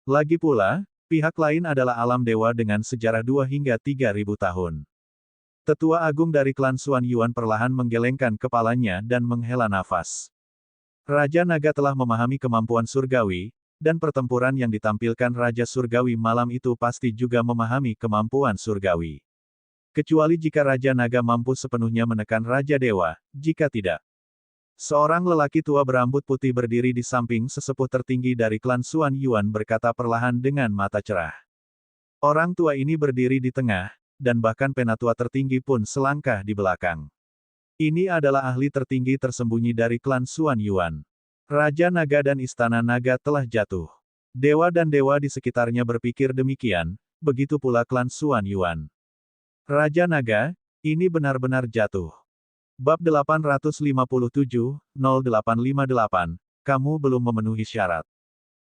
Lagi pula, pihak lain adalah alam dewa dengan sejarah 2 hingga 3.000 tahun. Tetua Agung dari klan Xuan Yuan perlahan menggelengkan kepalanya dan menghela nafas. Raja Naga telah memahami kemampuan surgawi, dan pertempuran yang ditampilkan Raja Surgawi malam itu pasti juga memahami kemampuan surgawi. Kecuali jika Raja Naga mampu sepenuhnya menekan Raja Dewa, jika tidak. Seorang lelaki tua berambut putih berdiri di samping sesepuh tertinggi dari klan Xuan Yuan berkata perlahan dengan mata cerah. Orang tua ini berdiri di tengah, dan bahkan penatua tertinggi pun selangkah di belakang. Ini adalah ahli tertinggi tersembunyi dari klan Xuan Yuan. Raja Naga dan Istana Naga telah jatuh. Dewa dan dewa di sekitarnya berpikir demikian, begitu pula klan Xuan Yuan. Raja Naga, ini benar-benar jatuh. Bab 857, 0858, kamu belum memenuhi syarat.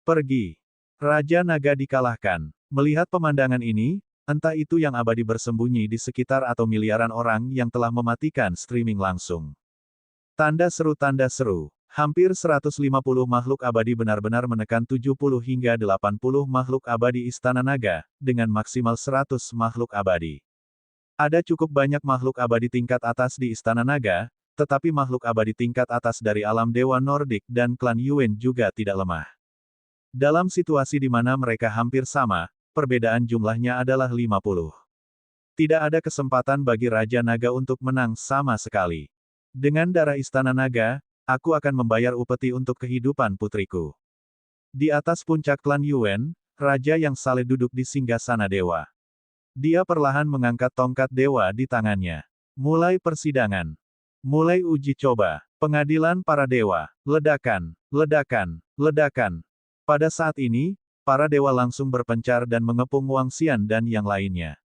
Pergi. Raja Naga dikalahkan. Melihat pemandangan ini, entah itu yang abadi bersembunyi di sekitar atau miliaran orang yang telah mematikan streaming langsung. Tanda seru. Hampir 150 makhluk abadi benar-benar menekan 70 hingga 80 makhluk abadi Istana Naga, dengan maksimal 100 makhluk abadi. Ada cukup banyak makhluk abadi tingkat atas di Istana Naga, tetapi makhluk abadi tingkat atas dari alam Dewa Nordik dan klan Yuan juga tidak lemah. Dalam situasi di mana mereka hampir sama, perbedaan jumlahnya adalah 50. Tidak ada kesempatan bagi Raja Naga untuk menang sama sekali. Dengan darah Istana Naga, aku akan membayar upeti untuk kehidupan putriku. Di atas puncak klan Yuan, Raja yang saleh duduk di singgasana dewa. Dia perlahan mengangkat tongkat dewa di tangannya. Mulai persidangan. Mulai uji coba. Pengadilan para dewa. Ledakan. Pada saat ini, para dewa langsung berpencar dan mengepung Wang Xian dan yang lainnya.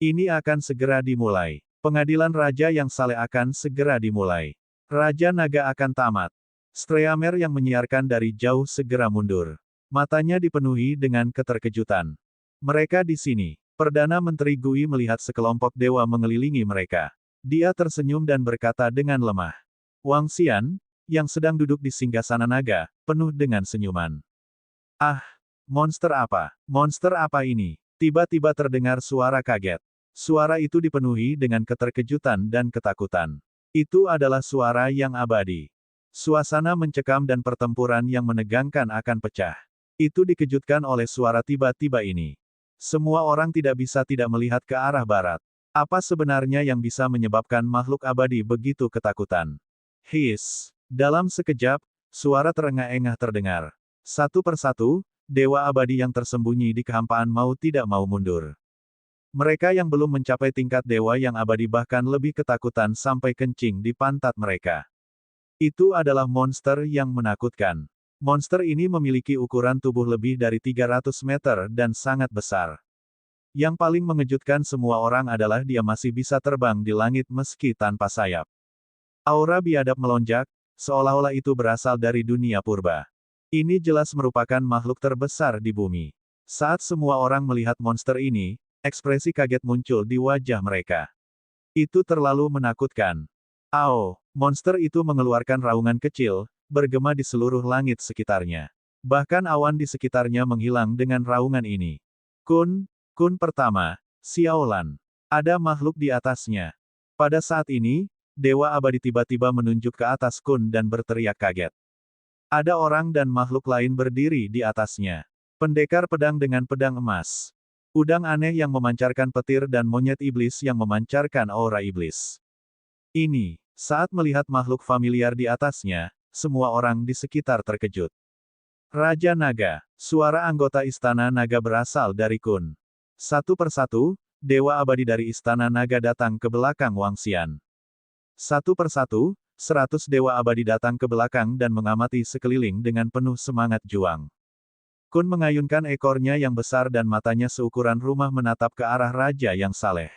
Ini akan segera dimulai. Pengadilan Raja yang saleh akan segera dimulai. Raja Naga akan tamat. Streamer yang menyiarkan dari jauh segera mundur. Matanya dipenuhi dengan keterkejutan. Mereka di sini. Perdana Menteri Gui melihat sekelompok dewa mengelilingi mereka. Dia tersenyum dan berkata dengan lemah. Wang Xian, yang sedang duduk di singgasana naga, penuh dengan senyuman. Ah, monster apa? Monster apa ini? Tiba-tiba terdengar suara kaget. Suara itu dipenuhi dengan keterkejutan dan ketakutan. Itu adalah suara yang abadi. Suasana mencekam dan pertempuran yang menegangkan akan pecah. Itu dikejutkan oleh suara tiba-tiba ini. Semua orang tidak bisa tidak melihat ke arah barat. Apa sebenarnya yang bisa menyebabkan makhluk abadi begitu ketakutan? Hiss. Dalam sekejap, suara terengah-engah terdengar. Satu persatu, dewa abadi yang tersembunyi di kehampaan mau tidak mau mundur. Mereka yang belum mencapai tingkat dewa yang abadi bahkan lebih ketakutan sampai kencing di pantat mereka. Itu adalah monster yang menakutkan. Monster ini memiliki ukuran tubuh lebih dari 300 meter dan sangat besar. Yang paling mengejutkan semua orang adalah dia masih bisa terbang di langit meski tanpa sayap. Aura biadab melonjak, seolah-olah itu berasal dari dunia purba. Ini jelas merupakan makhluk terbesar di bumi. Saat semua orang melihat monster ini, ekspresi kaget muncul di wajah mereka. Itu terlalu menakutkan. Ao, monster itu mengeluarkan raungan kecil, bergema di seluruh langit sekitarnya. Bahkan awan di sekitarnya menghilang dengan raungan ini. Kun pertama, Xiaolan. Ada makhluk di atasnya. Pada saat ini, Dewa Abadi tiba-tiba menunjuk ke atas Kun dan berteriak kaget. Ada orang dan makhluk lain berdiri di atasnya. Pendekar pedang dengan pedang emas. Udang aneh yang memancarkan petir dan monyet iblis yang memancarkan aura iblis. Ini, saat melihat makhluk familiar di atasnya, semua orang di sekitar terkejut. Raja Naga. Suara anggota Istana Naga berasal dari Kun. Satu persatu, dewa abadi dari Istana Naga datang ke belakang Wang Xian. Satu persatu, 100 dewa abadi datang ke belakang dan mengamati sekeliling dengan penuh semangat juang. Kun mengayunkan ekornya yang besar dan matanya seukuran rumah menatap ke arah raja yang saleh.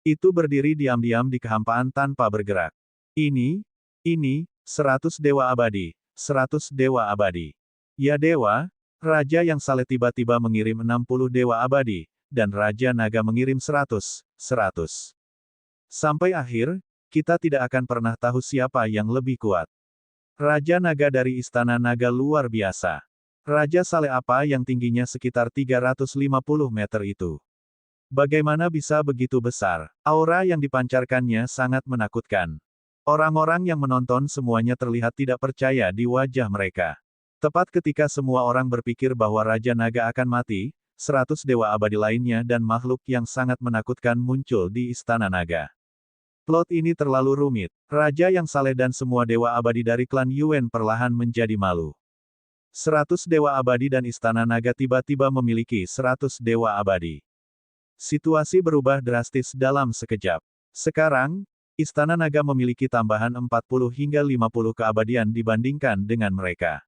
Itu berdiri diam-diam di kehampaan tanpa bergerak. Ini, 100 dewa abadi, 100 dewa abadi. Ya dewa, raja yang saleh tiba-tiba mengirim 60 dewa abadi, dan Raja Naga mengirim 100. Sampai akhir, kita tidak akan pernah tahu siapa yang lebih kuat. Raja Naga dari Istana Naga luar biasa. Raja saleh apa yang tingginya sekitar 350 meter itu? Bagaimana bisa begitu besar? Aura yang dipancarkannya sangat menakutkan. Orang-orang yang menonton semuanya terlihat tidak percaya di wajah mereka. Tepat ketika semua orang berpikir bahwa Raja Naga akan mati, 100 dewa abadi lainnya dan makhluk yang sangat menakutkan muncul di Istana Naga. Plot ini terlalu rumit. Raja yang saleh dan semua dewa abadi dari klan Yuan perlahan menjadi malu. 100 dewa abadi dan Istana Naga tiba-tiba memiliki 100 dewa abadi. Situasi berubah drastis dalam sekejap. Sekarang, Istana Naga memiliki tambahan 40 hingga 50 keabadian dibandingkan dengan mereka.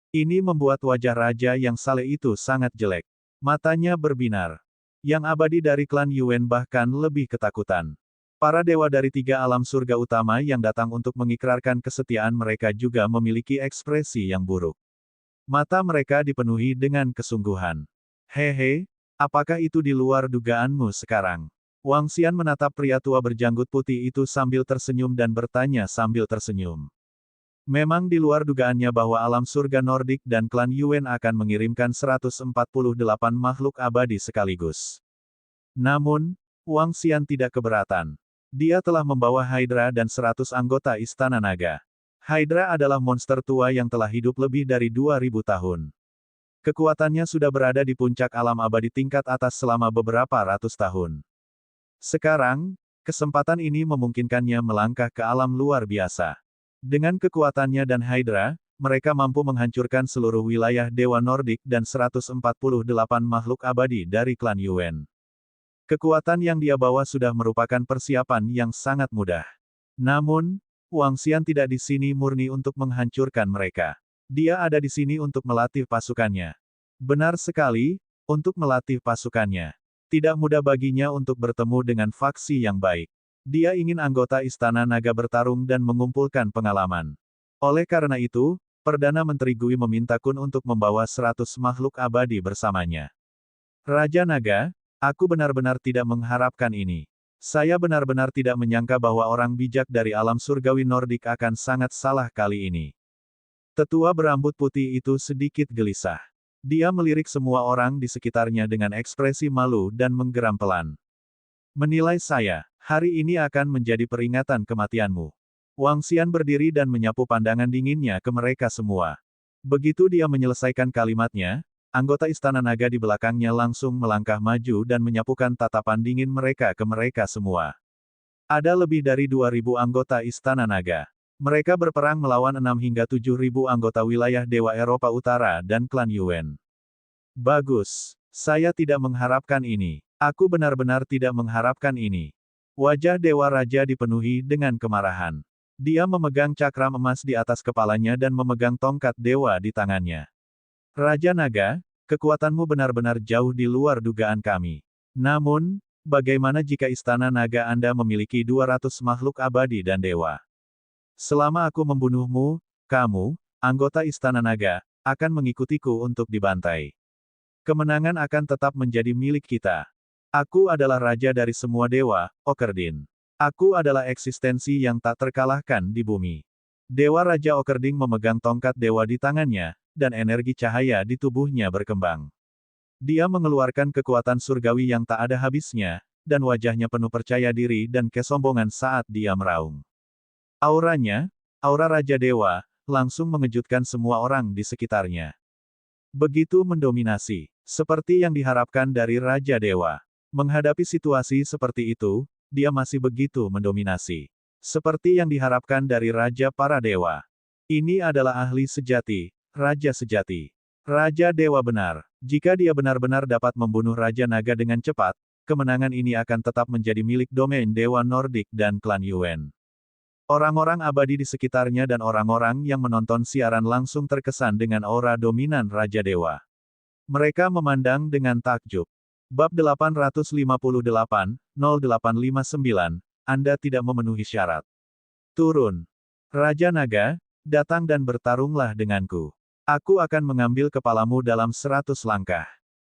Ini membuat wajah raja yang saleh itu sangat jelek. Matanya berbinar. Yang abadi dari klan Yuan bahkan lebih ketakutan. Para dewa dari 3 alam surga utama yang datang untuk mengikrarkan kesetiaan mereka juga memiliki ekspresi yang buruk. Mata mereka dipenuhi dengan kesungguhan. Hehe, apakah itu di luar dugaanmu sekarang? Wang Xian menatap pria tua berjanggut putih itu sambil tersenyum dan bertanya sambil tersenyum. Memang di luar dugaannya bahwa alam surga Nordik dan klan Yuan akan mengirimkan 148 makhluk abadi sekaligus. Namun, Wang Xian tidak keberatan. Dia telah membawa Hydra dan 100 anggota Istana Naga. Hydra adalah monster tua yang telah hidup lebih dari 2000 tahun. Kekuatannya sudah berada di puncak alam abadi tingkat atas selama beberapa ratus tahun. Sekarang, kesempatan ini memungkinkannya melangkah ke alam luar biasa. Dengan kekuatannya dan Hydra, mereka mampu menghancurkan seluruh wilayah Dewa Nordik dan 148 makhluk abadi dari klan Yuan. Kekuatan yang dia bawa sudah merupakan persiapan yang sangat mudah. Namun, Wang Xian tidak di sini murni untuk menghancurkan mereka. Dia ada di sini untuk melatih pasukannya. Benar sekali, untuk melatih pasukannya. Tidak mudah baginya untuk bertemu dengan faksi yang baik. Dia ingin anggota Istana Naga bertarung dan mengumpulkan pengalaman. Oleh karena itu, Perdana Menteri Gui meminta Kun untuk membawa 100 makhluk abadi bersamanya. Raja Naga, aku benar-benar tidak mengharapkan ini. Saya benar-benar tidak menyangka bahwa orang bijak dari alam surgawi Nordik akan sangat salah kali ini. Tetua berambut putih itu sedikit gelisah. Dia melirik semua orang di sekitarnya dengan ekspresi malu dan menggeram pelan. Menilai saya, hari ini akan menjadi peringatan kematianmu. Wang Xian berdiri dan menyapu pandangan dinginnya ke mereka semua. Begitu dia menyelesaikan kalimatnya, anggota Istana Naga di belakangnya langsung melangkah maju dan menyapukan tatapan dingin mereka ke mereka semua. Ada lebih dari 2000 anggota Istana Naga. Mereka berperang melawan 6 hingga 7000 anggota wilayah Dewa Eropa Utara dan klan Yuan. Bagus. Saya tidak mengharapkan ini. Aku benar-benar tidak mengharapkan ini. Wajah Dewa Raja dipenuhi dengan kemarahan. Dia memegang cakram emas di atas kepalanya dan memegang tongkat dewa di tangannya. Raja Naga, kekuatanmu benar-benar jauh di luar dugaan kami. Namun, bagaimana jika Istana Naga Anda memiliki 200 makhluk abadi dan dewa? Selama aku membunuhmu, kamu, anggota Istana Naga, akan mengikutiku untuk dibantai. Kemenangan akan tetap menjadi milik kita. Aku adalah raja dari semua dewa, Okerdin. Aku adalah eksistensi yang tak terkalahkan di bumi. Dewa Raja Okerdin memegang tongkat dewa di tangannya, dan energi cahaya di tubuhnya berkembang. Dia mengeluarkan kekuatan surgawi yang tak ada habisnya, dan wajahnya penuh percaya diri dan kesombongan saat dia meraung. Auranya, aura Raja Dewa, langsung mengejutkan semua orang di sekitarnya. Begitu mendominasi, seperti yang diharapkan dari Raja Dewa. Menghadapi situasi seperti itu, dia masih begitu mendominasi. Seperti yang diharapkan dari Raja para Dewa. Ini adalah ahli sejati, Raja sejati. Raja Dewa benar. Jika dia benar-benar dapat membunuh Raja Naga dengan cepat, kemenangan ini akan tetap menjadi milik domain Dewa Nordik dan klan Yuan. Orang-orang abadi di sekitarnya dan orang-orang yang menonton siaran langsung terkesan dengan aura dominan Raja Dewa. Mereka memandang dengan takjub. Bab 858, 0859, Anda tidak memenuhi syarat. Turun. Raja Naga, datang dan bertarunglah denganku. Aku akan mengambil kepalamu dalam 100 langkah.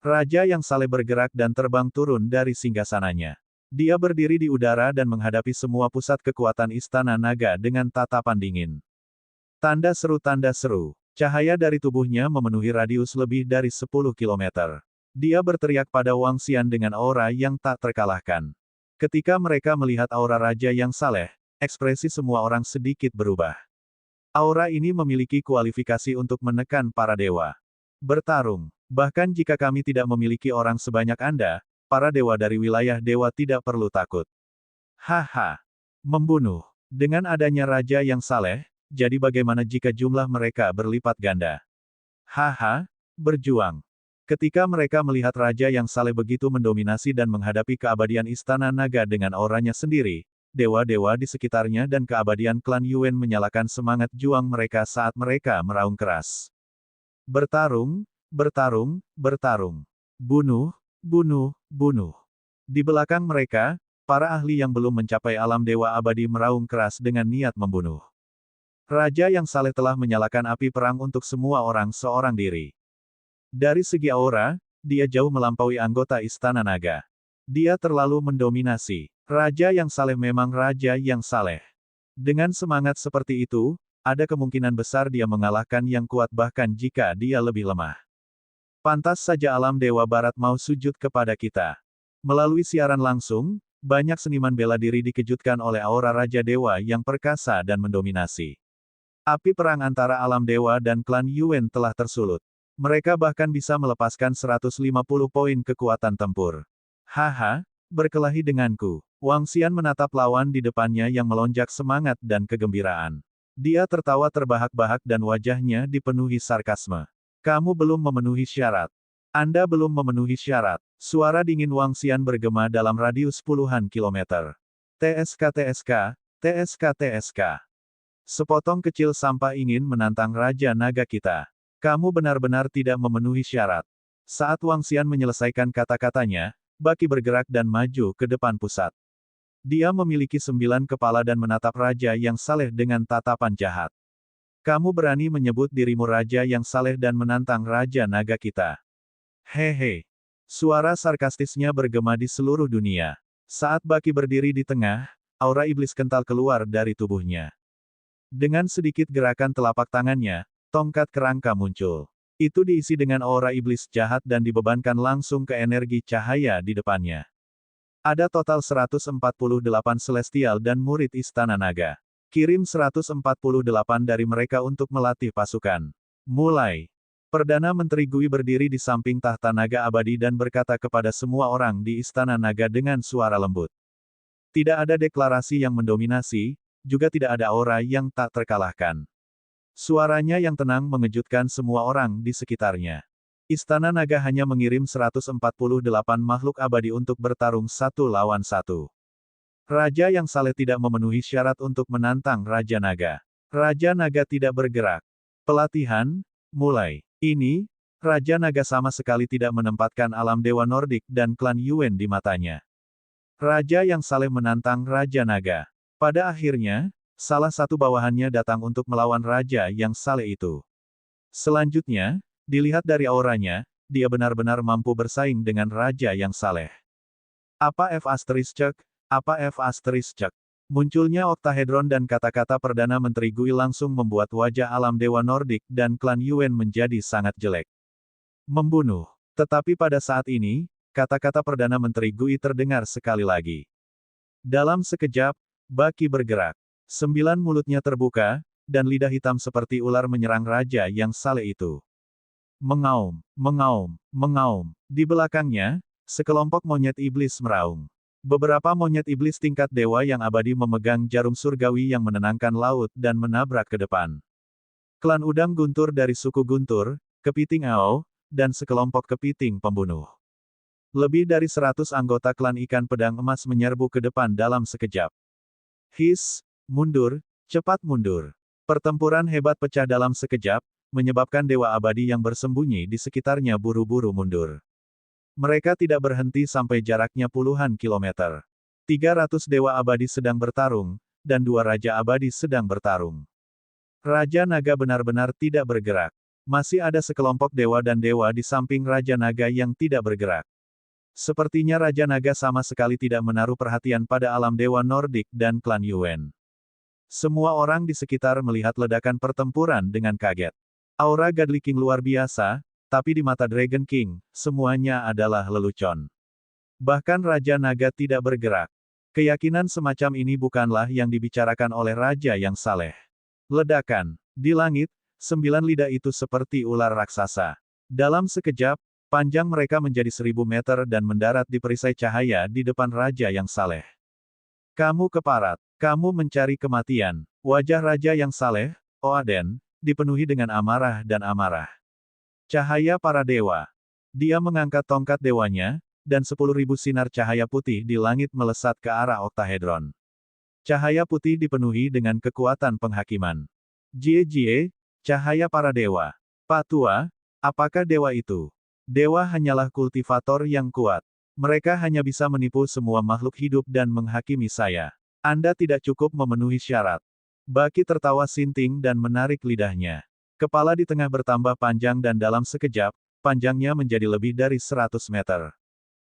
Raja yang saleh bergerak dan terbang turun dari singgasananya. Dia berdiri di udara dan menghadapi semua pusat kekuatan Istana Naga dengan tatapan dingin. Tanda seru. Cahaya dari tubuhnya memenuhi radius lebih dari 10 kilometer. Dia berteriak pada Wang Xian dengan aura yang tak terkalahkan. Ketika mereka melihat aura Raja yang saleh, ekspresi semua orang sedikit berubah. Aura ini memiliki kualifikasi untuk menekan para dewa. Bertarung. Bahkan jika kami tidak memiliki orang sebanyak Anda, para dewa dari wilayah dewa tidak perlu takut. Haha. Membunuh. Dengan adanya Raja yang saleh, jadi bagaimana jika jumlah mereka berlipat ganda? Haha. Berjuang. Ketika mereka melihat Raja yang saleh begitu mendominasi dan menghadapi keabadian Istana Naga dengan auranya sendiri, dewa-dewa di sekitarnya dan keabadian klan Yuan menyalakan semangat juang mereka saat mereka meraung keras. Bertarung. Bunuh. Di belakang mereka, para ahli yang belum mencapai alam dewa abadi meraung keras dengan niat membunuh. Raja yang saleh telah menyalakan api perang untuk semua orang seorang diri. Dari segi aura, dia jauh melampaui anggota Istana Naga. Dia terlalu mendominasi. Raja yang saleh memang raja yang saleh. Dengan semangat seperti itu, ada kemungkinan besar dia mengalahkan yang kuat bahkan jika dia lebih lemah. Pantas saja alam dewa barat mau sujud kepada kita. Melalui siaran langsung, banyak seniman bela diri dikejutkan oleh aura Raja Dewa yang perkasa dan mendominasi. Api perang antara alam dewa dan klan Yuan telah tersulut. Mereka bahkan bisa melepaskan 150 poin kekuatan tempur. Haha, berkelahi denganku. Wang Xian menatap lawan di depannya yang melonjak semangat dan kegembiraan. Dia tertawa terbahak-bahak dan wajahnya dipenuhi sarkasme. Kamu belum memenuhi syarat. Anda belum memenuhi syarat. Suara dingin Wang Xian bergema dalam radius puluhan kilometer. TSK. Sepotong kecil sampah ingin menantang Raja Naga kita. Kamu benar-benar tidak memenuhi syarat. Saat Wang Xian menyelesaikan kata-katanya, Baki bergerak dan maju ke depan pusat. Dia memiliki 9 kepala dan menatap Raja yang saleh dengan tatapan jahat. Kamu berani menyebut dirimu Raja yang saleh dan menantang Raja Naga kita. Hehe. Suara sarkastisnya bergema di seluruh dunia. Saat Baki berdiri di tengah, aura iblis kental keluar dari tubuhnya. Dengan sedikit gerakan telapak tangannya, tongkat kerangka muncul. Itu diisi dengan aura iblis jahat dan dibebankan langsung ke energi cahaya di depannya. Ada total 148 Celestial dan murid Istana Naga. Kirim 148 dari mereka untuk melatih pasukan. Mulai. Perdana Menteri Gui berdiri di samping tahta naga abadi dan berkata kepada semua orang di Istana Naga dengan suara lembut. Tidak ada deklarasi yang mendominasi, juga tidak ada aura yang tak terkalahkan. Suaranya yang tenang mengejutkan semua orang di sekitarnya. Istana Naga hanya mengirim 148 makhluk abadi untuk bertarung satu lawan satu. Raja yang saleh tidak memenuhi syarat untuk menantang Raja Naga. Raja Naga tidak bergerak. Pelatihan, mulai. Ini, Raja Naga sama sekali tidak menempatkan alam dewa Nordik dan klan Yuan di matanya. Raja yang saleh menantang Raja Naga. Pada akhirnya, salah satu bawahannya datang untuk melawan Raja yang saleh itu. Selanjutnya, dilihat dari auranya, dia benar-benar mampu bersaing dengan Raja yang saleh. Apa F***? Munculnya oktahedron dan kata-kata Perdana Menteri Gui langsung membuat wajah alam dewa Nordik dan klan Yuan menjadi sangat jelek. Membunuh. Tetapi pada saat ini, kata-kata Perdana Menteri Gui terdengar sekali lagi. Dalam sekejap, Baki bergerak. 9 mulutnya terbuka, dan lidah hitam seperti ular menyerang Raja yang saleh itu. Mengaum. Di belakangnya, sekelompok monyet iblis meraung. Beberapa monyet iblis tingkat dewa yang abadi memegang jarum surgawi yang menenangkan laut dan menabrak ke depan. Klan udang guntur dari suku Guntur, kepiting Ao, dan sekelompok kepiting pembunuh. Lebih dari 100 anggota klan ikan pedang emas menyerbu ke depan dalam sekejap. His, mundur, cepat mundur. Pertempuran hebat pecah dalam sekejap, menyebabkan Dewa Abadi yang bersembunyi di sekitarnya buru-buru mundur. Mereka tidak berhenti sampai jaraknya puluhan kilometer. 300 Dewa Abadi sedang bertarung, dan 2 Raja Abadi sedang bertarung. Raja Naga benar-benar tidak bergerak. Masih ada sekelompok dewa dan dewa di samping Raja Naga yang tidak bergerak. Sepertinya Raja Naga sama sekali tidak menaruh perhatian pada alam dewa Nordik dan klan Yuan. Semua orang di sekitar melihat ledakan pertempuran dengan kaget. Aura Godly King luar biasa, tapi di mata Dragon King, semuanya adalah lelucon. Bahkan Raja Naga tidak bergerak. Keyakinan semacam ini bukanlah yang dibicarakan oleh Raja yang saleh. Ledakan. Di langit, 9 lidah itu seperti ular raksasa. Dalam sekejap, panjang mereka menjadi 1000 meter dan mendarat di perisai cahaya di depan Raja yang saleh. Kamu keparat. Kamu mencari kematian. Wajah Raja yang saleh, Oaden, dipenuhi dengan amarah dan amarah. Cahaya para dewa. Dia mengangkat tongkat dewanya, dan 10.000 sinar cahaya putih di langit melesat ke arah oktahedron. Cahaya putih dipenuhi dengan kekuatan penghakiman. Jie, cahaya para dewa. Pak Tua, apakah dewa itu? Dewa hanyalah kultivator yang kuat. Mereka hanya bisa menipu semua makhluk hidup dan menghakimi saya. Anda tidak cukup memenuhi syarat. Baki tertawa sinting dan menarik lidahnya. Kepala di tengah bertambah panjang dan dalam sekejap, panjangnya menjadi lebih dari 100 meter.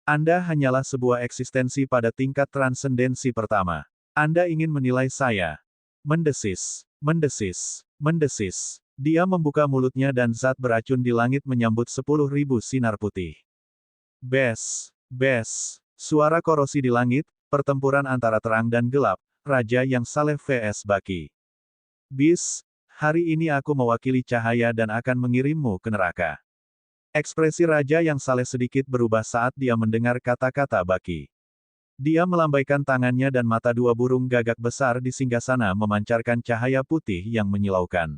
Anda hanyalah sebuah eksistensi pada tingkat transendensi pertama. Anda ingin menilai saya. Mendesis, mendesis, mendesis. Dia membuka mulutnya dan zat beracun di langit menyambut 10.000 sinar putih. Bes, bes. Suara korosi di langit, pertempuran antara terang dan gelap, Raja yang saleh vs Baki. Bis, hari ini aku mewakili cahaya dan akan mengirimmu ke neraka. Ekspresi Raja yang saleh sedikit berubah saat dia mendengar kata-kata Baki. Dia melambaikan tangannya dan mata 2 burung gagak besar di singgasana memancarkan cahaya putih yang menyilaukan.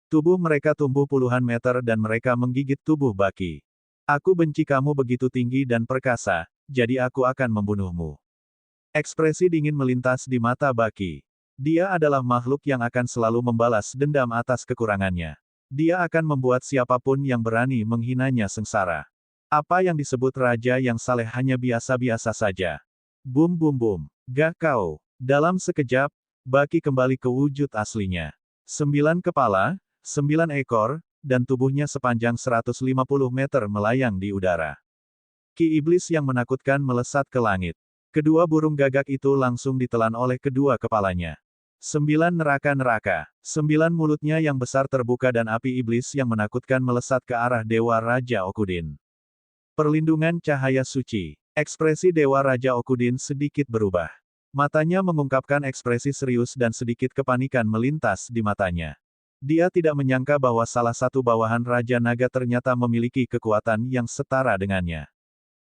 Tubuh mereka tumbuh puluhan meter dan mereka menggigit tubuh Baki. Aku benci kamu begitu tinggi dan perkasa, jadi aku akan membunuhmu. Ekspresi dingin melintas di mata Baki. Dia adalah makhluk yang akan selalu membalas dendam atas kekurangannya. Dia akan membuat siapapun yang berani menghinanya sengsara. Apa yang disebut Raja yang saleh hanya biasa-biasa saja. Bum bum bum. Gah kau. Dalam sekejap, Baki kembali ke wujud aslinya. 9 kepala, 9 ekor, dan tubuhnya sepanjang 150 meter melayang di udara. Ki iblis yang menakutkan melesat ke langit. Kedua burung gagak itu langsung ditelan oleh kedua kepalanya. 9 neraka-neraka. 9 mulutnya yang besar terbuka dan api iblis yang menakutkan melesat ke arah Dewa Raja Okudin. Perlindungan cahaya suci. Ekspresi Dewa Raja Okudin sedikit berubah. Matanya mengungkapkan ekspresi serius dan sedikit kepanikan melintas di matanya. Dia tidak menyangka bahwa salah satu bawahan Raja Naga ternyata memiliki kekuatan yang setara dengannya.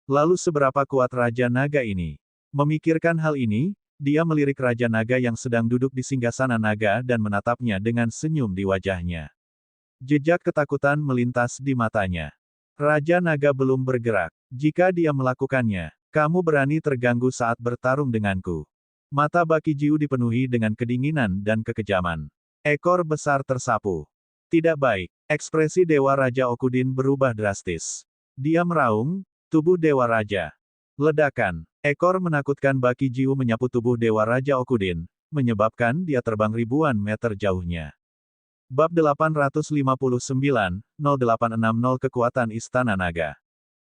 Lalu seberapa kuat Raja Naga ini? Memikirkan hal ini, dia melirik Raja Naga yang sedang duduk di singgasana naga dan menatapnya dengan senyum di wajahnya. Jejak ketakutan melintas di matanya. Raja Naga belum bergerak. Jika dia melakukannya, kamu berani terganggu saat bertarung denganku. Mata Baki Jiu dipenuhi dengan kedinginan dan kekejaman. Ekor besar tersapu. Tidak baik. Ekspresi Dewa Raja Okudin berubah drastis. Dia meraung, tubuh Dewa Raja. Ledakan. Ekor menakutkan Baki Jiu menyapu tubuh Dewa Raja Okudin, menyebabkan dia terbang ribuan meter jauhnya. Bab 859, 0860 Kekuatan Istana Naga.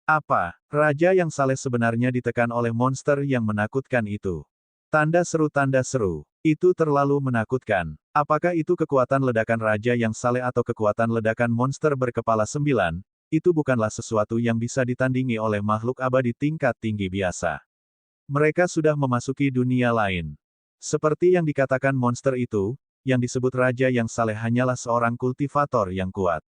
Apa? Raja yang saleh sebenarnya ditekan oleh monster yang menakutkan itu. Tanda seru. Itu terlalu menakutkan. Apakah itu kekuatan ledakan Raja yang saleh atau kekuatan ledakan monster berkepala 9? Itu bukanlah sesuatu yang bisa ditandingi oleh makhluk abadi tingkat tinggi biasa. Mereka sudah memasuki dunia lain. Seperti yang dikatakan monster itu, yang disebut Raja yang saleh hanyalah seorang kultivator yang kuat.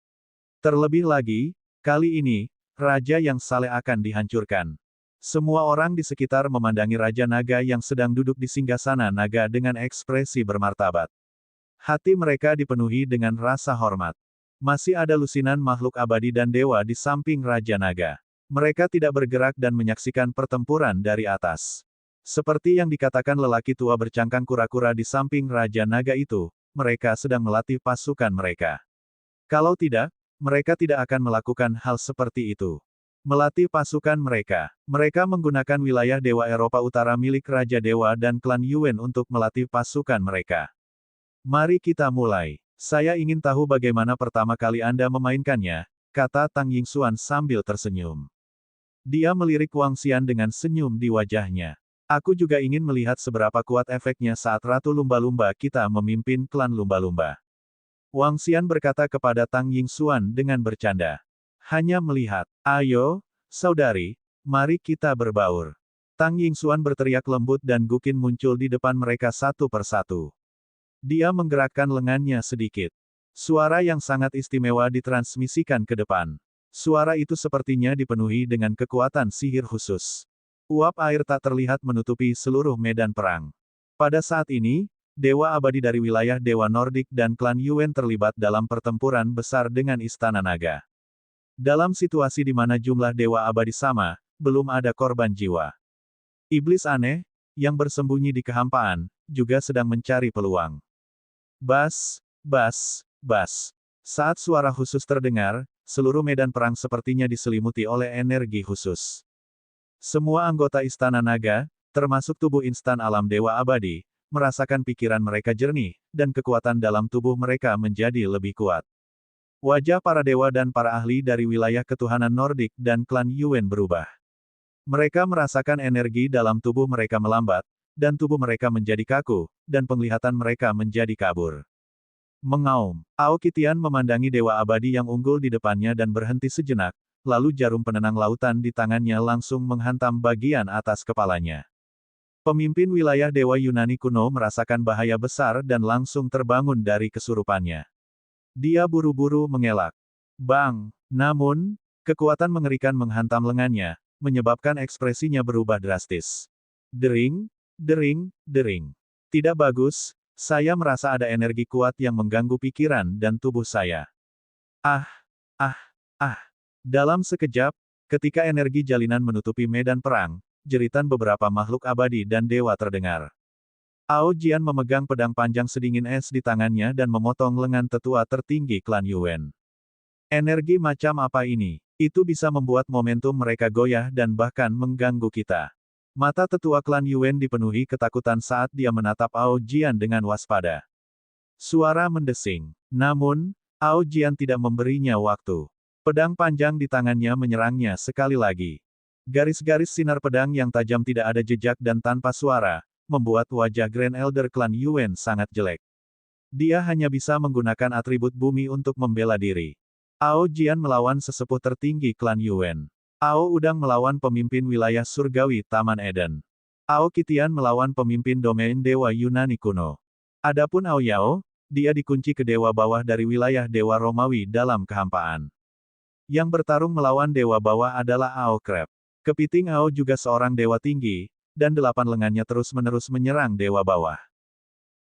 Terlebih lagi, kali ini, Raja yang saleh akan dihancurkan. Semua orang di sekitar memandangi Raja Naga yang sedang duduk di singgasana naga dengan ekspresi bermartabat. Hati mereka dipenuhi dengan rasa hormat. Masih ada lusinan makhluk abadi dan dewa di samping Raja Naga. Mereka tidak bergerak dan menyaksikan pertempuran dari atas. Seperti yang dikatakan lelaki tua bercangkang kura-kura di samping Raja Naga itu, mereka sedang melatih pasukan mereka. Kalau tidak, mereka tidak akan melakukan hal seperti itu. Melatih pasukan mereka. Mereka menggunakan wilayah Dewa Eropa Utara milik Raja Dewa dan klan Yuan untuk melatih pasukan mereka. Mari kita mulai. Saya ingin tahu bagaimana pertama kali Anda memainkannya, kata Tang Yingxuan sambil tersenyum. Dia melirik Wang Xian dengan senyum di wajahnya. Aku juga ingin melihat seberapa kuat efeknya saat Ratu Lumba-Lumba kita memimpin klan Lumba-Lumba. Wang Xian berkata kepada Tang Yingxuan dengan bercanda. Hanya melihat. Ayo, saudari, mari kita berbaur. Tang Yingxuan berteriak lembut dan Guqin muncul di depan mereka satu persatu. Dia menggerakkan lengannya sedikit. Suara yang sangat istimewa ditransmisikan ke depan. Suara itu sepertinya dipenuhi dengan kekuatan sihir khusus. Uap air tak terlihat menutupi seluruh medan perang. Pada saat ini, Dewa Abadi dari wilayah Dewa Nordik dan klan Yuan terlibat dalam pertempuran besar dengan Istana Naga. Dalam situasi di mana jumlah Dewa Abadi sama, belum ada korban jiwa. Iblis aneh, yang bersembunyi di kehampaan, juga sedang mencari peluang. Bas, bas, bas. Saat suara khusus terdengar, seluruh medan perang sepertinya diselimuti oleh energi khusus. Semua anggota Istana Naga, termasuk tubuh instan alam Dewa Abadi, merasakan pikiran mereka jernih, dan kekuatan dalam tubuh mereka menjadi lebih kuat. Wajah para dewa dan para ahli dari wilayah ketuhanan Nordik dan klan Yuan berubah. Mereka merasakan energi dalam tubuh mereka melambat, dan tubuh mereka menjadi kaku, dan penglihatan mereka menjadi kabur. Mengaum. Aokitian memandangi Dewa Abadi yang unggul di depannya dan berhenti sejenak, lalu jarum penenang lautan di tangannya langsung menghantam bagian atas kepalanya. Pemimpin wilayah Dewa Yunani kuno merasakan bahaya besar dan langsung terbangun dari kesurupannya. Dia buru-buru mengelak. Bang! Namun, kekuatan mengerikan menghantam lengannya, menyebabkan ekspresinya berubah drastis. Dering, dering, dering. Tidak bagus. Saya merasa ada energi kuat yang mengganggu pikiran dan tubuh saya. Ah, ah, ah. Dalam sekejap, ketika energi jalinan menutupi medan perang, jeritan beberapa makhluk abadi dan dewa terdengar. Ao Jian memegang pedang panjang sedingin es di tangannya dan memotong lengan tetua tertinggi klan Yuan. Energi macam apa ini? Itu bisa membuat momentum mereka goyah dan bahkan mengganggu kita. Mata tetua klan Yuan dipenuhi ketakutan saat dia menatap Ao Jian dengan waspada. Suara mendesing. Namun, Ao Jian tidak memberinya waktu. Pedang panjang di tangannya menyerangnya sekali lagi. Garis-garis sinar pedang yang tajam tidak ada jejak dan tanpa suara, membuat wajah Grand Elder klan Yuan sangat jelek. Dia hanya bisa menggunakan atribut bumi untuk membela diri. Ao Jian melawan sesepuh tertinggi klan Yuan. Ao Udang melawan pemimpin wilayah surgawi Taman Eden. Ao Kitian melawan pemimpin domain Dewa Yunani kuno. Adapun Ao Yao, dia dikunci ke dewa bawah dari wilayah Dewa Romawi dalam kehampaan. Yang bertarung melawan dewa bawah adalah Ao Crab. Kepiting Ao juga seorang dewa tinggi, dan 8 lengannya terus-menerus menyerang dewa bawah.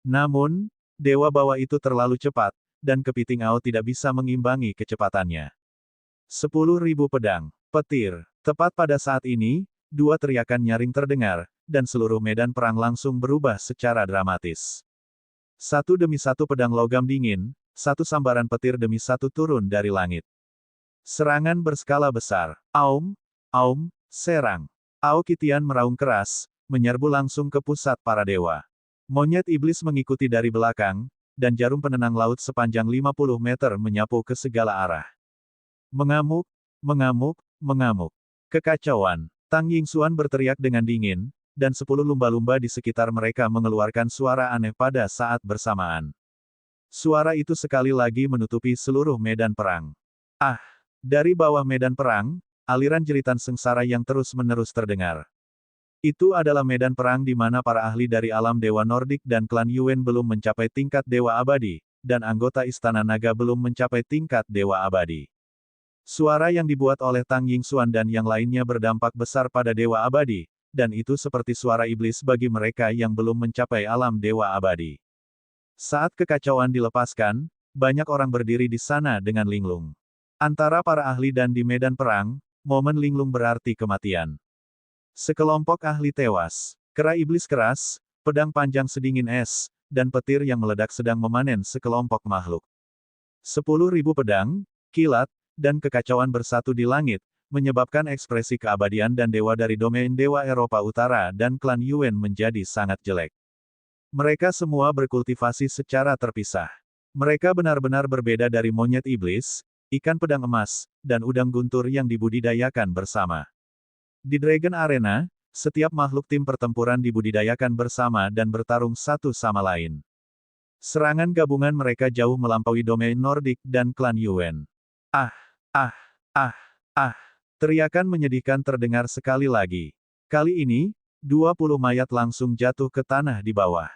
Namun, dewa bawah itu terlalu cepat, dan kepiting Ao tidak bisa mengimbangi kecepatannya. 10.000 pedang. Petir. Tepat pada saat ini, 2 teriakan nyaring terdengar, dan seluruh medan perang langsung berubah secara dramatis. Satu demi satu pedang logam dingin, satu sambaran petir demi satu turun dari langit. Serangan berskala besar. Aum, aum, serang. Ao Kitian meraung keras, menyerbu langsung ke pusat para dewa. Monyet iblis mengikuti dari belakang, dan jarum penenang laut sepanjang 50 meter menyapu ke segala arah. Mengamuk, mengamuk, mengamuk. Kekacauan. Tang Yingxuan berteriak dengan dingin, dan 10 lumba-lumba di sekitar mereka mengeluarkan suara aneh pada saat bersamaan. Suara itu sekali lagi menutupi seluruh medan perang. Ah! Dari bawah medan perang, aliran jeritan sengsara yang terus-menerus terdengar. Itu adalah medan perang di mana para ahli dari alam Dewa Nordik dan klan Yuan belum mencapai tingkat Dewa Abadi, dan anggota Istana Naga belum mencapai tingkat Dewa Abadi. Suara yang dibuat oleh Tang Yingxuan dan yang lainnya berdampak besar pada Dewa Abadi, dan itu seperti suara iblis bagi mereka yang belum mencapai alam Dewa Abadi. Saat kekacauan dilepaskan, banyak orang berdiri di sana dengan linglung. Antara para ahli dan di medan perang, momen linglung berarti kematian. Sekelompok ahli tewas. Kera iblis keras, pedang panjang sedingin es, dan petir yang meledak sedang memanen sekelompok makhluk. 10.000 pedang, kilat, dan kekacauan bersatu di langit, menyebabkan ekspresi keabadian dan dewa dari domain Dewa Eropa Utara dan klan Yuan menjadi sangat jelek. Mereka semua berkultivasi secara terpisah. Mereka benar-benar berbeda dari monyet iblis, ikan pedang emas, dan udang guntur yang dibudidayakan bersama. Di Dragon Arena, setiap makhluk tim pertempuran dibudidayakan bersama dan bertarung satu sama lain. Serangan gabungan mereka jauh melampaui domain Nordik dan klan Yuan. Ah, ah, ah, ah. Teriakan menyedihkan terdengar sekali lagi. Kali ini, 20 mayat langsung jatuh ke tanah di bawah.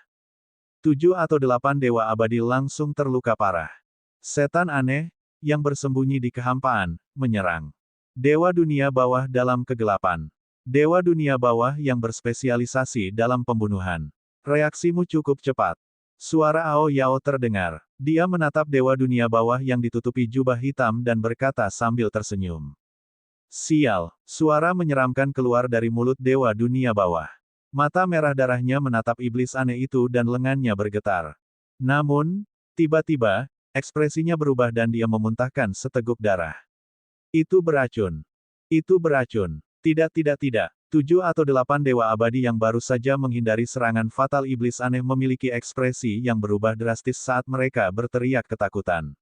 7 atau 8 dewa abadi langsung terluka parah. Setan aneh, yang bersembunyi di kehampaan, menyerang. Dewa dunia bawah dalam kegelapan. Dewa dunia bawah yang berspesialisasi dalam pembunuhan. Reaksimu cukup cepat. Suara Ao Yao terdengar. Dia menatap dewa dunia bawah yang ditutupi jubah hitam dan berkata sambil tersenyum. Sial, suara menyeramkan keluar dari mulut dewa dunia bawah. Mata merah darahnya menatap iblis aneh itu dan lengannya bergetar. Namun, tiba-tiba, ekspresinya berubah dan dia memuntahkan seteguk darah. Itu beracun. Itu beracun. Tidak. 7 atau 8 dewa abadi yang baru saja menghindari serangan fatal iblis aneh memiliki ekspresi yang berubah drastis saat mereka berteriak ketakutan.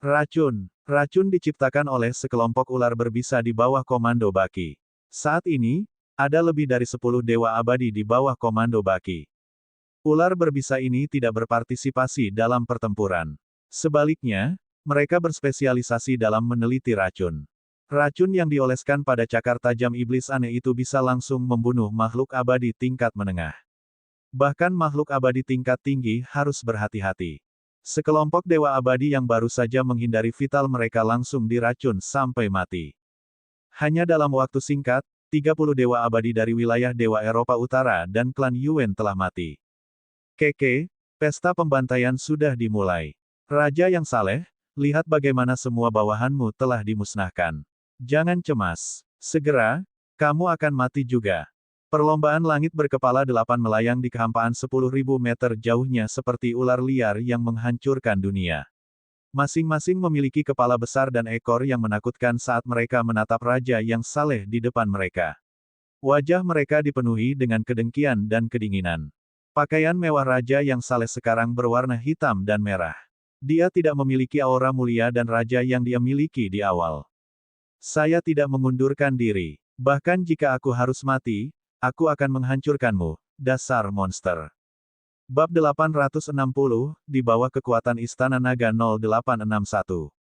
Racun. Racun diciptakan oleh sekelompok ular berbisa di bawah komando Baki. Saat ini, ada lebih dari 10 dewa abadi di bawah komando Baki. Ular berbisa ini tidak berpartisipasi dalam pertempuran. Sebaliknya, mereka berspesialisasi dalam meneliti racun. Racun yang dioleskan pada cakar tajam iblis aneh itu bisa langsung membunuh makhluk abadi tingkat menengah. Bahkan makhluk abadi tingkat tinggi harus berhati-hati. Sekelompok dewa abadi yang baru saja menghindari vital mereka langsung diracun sampai mati. Hanya dalam waktu singkat, 30 dewa abadi dari wilayah Dewa Eropa Utara dan klan Yuan telah mati. Keke, pesta pembantaian sudah dimulai. Raja yang saleh, lihat bagaimana semua bawahanmu telah dimusnahkan. Jangan cemas. Segera, kamu akan mati juga. Perlombaan langit berkepala 8 melayang di kehampaan 10.000 meter jauhnya seperti ular liar yang menghancurkan dunia. Masing-masing memiliki kepala besar dan ekor yang menakutkan saat mereka menatap raja yang saleh di depan mereka. Wajah mereka dipenuhi dengan kedengkian dan kedinginan. Pakaian mewah raja yang saleh sekarang berwarna hitam dan merah. Dia tidak memiliki aura mulia dan raja yang dia miliki di awal. Saya tidak mengundurkan diri. Bahkan jika aku harus mati, aku akan menghancurkanmu, dasar monster. Bab 860, di bawah kekuatan Istana Naga 0861.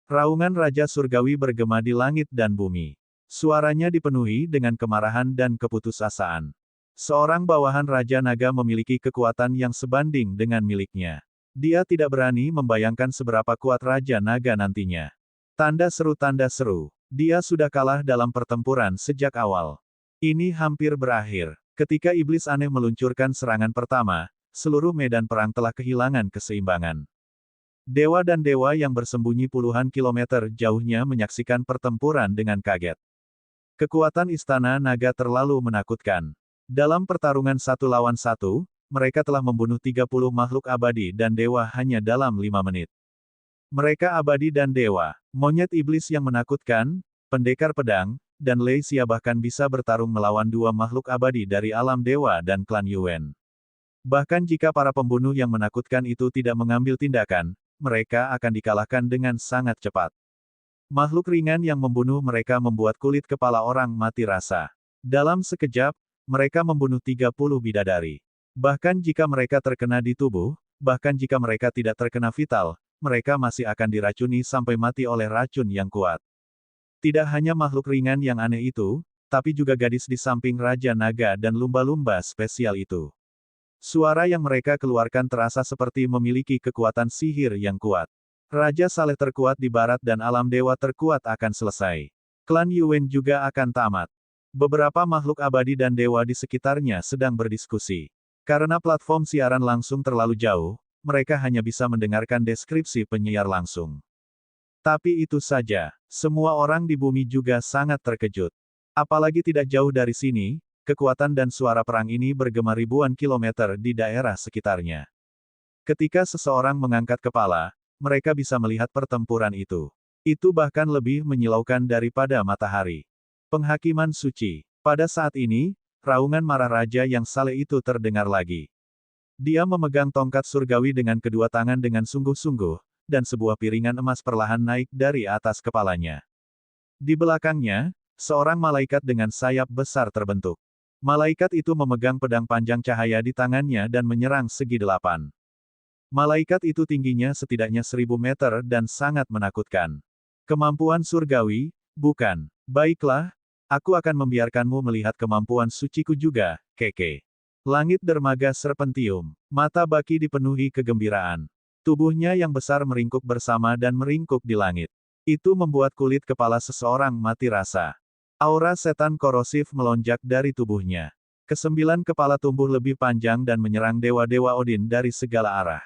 Raungan Raja Surgawi bergema di langit dan bumi. Suaranya dipenuhi dengan kemarahan dan keputusasaan. Seorang bawahan Raja Naga memiliki kekuatan yang sebanding dengan miliknya. Dia tidak berani membayangkan seberapa kuat Raja Naga nantinya. Tanda seru. Dia sudah kalah dalam pertempuran sejak awal. Ini hampir berakhir. Ketika iblis aneh meluncurkan serangan pertama, seluruh medan perang telah kehilangan keseimbangan. Dewa dan dewa yang bersembunyi puluhan kilometer jauhnya menyaksikan pertempuran dengan kaget. Kekuatan Istana Naga terlalu menakutkan. Dalam pertarungan 1 lawan 1, mereka telah membunuh 30 makhluk abadi dan dewa hanya dalam 5 menit. Mereka abadi dan dewa, monyet iblis yang menakutkan, pendekar pedang, dan Lei Xia bahkan bisa bertarung melawan 2 makhluk abadi dari alam dewa dan klan Yuan. Bahkan jika para pembunuh yang menakutkan itu tidak mengambil tindakan, mereka akan dikalahkan dengan sangat cepat. Makhluk ringan yang membunuh mereka membuat kulit kepala orang mati rasa. Dalam sekejap, mereka membunuh 30 bidadari. Bahkan jika mereka terkena di tubuh, bahkan jika mereka tidak terkena vital, mereka masih akan diracuni sampai mati oleh racun yang kuat. Tidak hanya makhluk ringan yang aneh itu, tapi juga gadis di samping Raja Naga dan lumba-lumba spesial itu. Suara yang mereka keluarkan terasa seperti memiliki kekuatan sihir yang kuat. Raja saleh terkuat di barat dan alam dewa terkuat akan selesai. Klan Yuan juga akan tamat. Beberapa makhluk abadi dan dewa di sekitarnya sedang berdiskusi. Karena platform siaran langsung terlalu jauh, mereka hanya bisa mendengarkan deskripsi penyiar langsung. Tapi itu saja, semua orang di bumi juga sangat terkejut. Apalagi tidak jauh dari sini, kekuatan dan suara perang ini bergema ribuan kilometer di daerah sekitarnya. Ketika seseorang mengangkat kepala, mereka bisa melihat pertempuran itu. Itu bahkan lebih menyilaukan daripada matahari. Penghakiman suci. Pada saat ini, raungan marah raja yang saleh itu terdengar lagi. Dia memegang tongkat surgawi dengan kedua tangan dengan sungguh-sungguh, dan sebuah piringan emas perlahan naik dari atas kepalanya. Di belakangnya, seorang malaikat dengan sayap besar terbentuk. Malaikat itu memegang pedang panjang cahaya di tangannya dan menyerang segi delapan. Malaikat itu tingginya setidaknya 1000 meter dan sangat menakutkan. Kemampuan surgawi, bukan. Baiklah, aku akan membiarkanmu melihat kemampuan suciku juga, Keke. Langit dermaga serpentium. Mata Baki dipenuhi kegembiraan. Tubuhnya yang besar meringkuk bersama dan meringkuk di langit. Itu membuat kulit kepala seseorang mati rasa. Aura setan korosif melonjak dari tubuhnya. Kesembilan kepala tumbuh lebih panjang dan menyerang dewa-dewa Odin dari segala arah.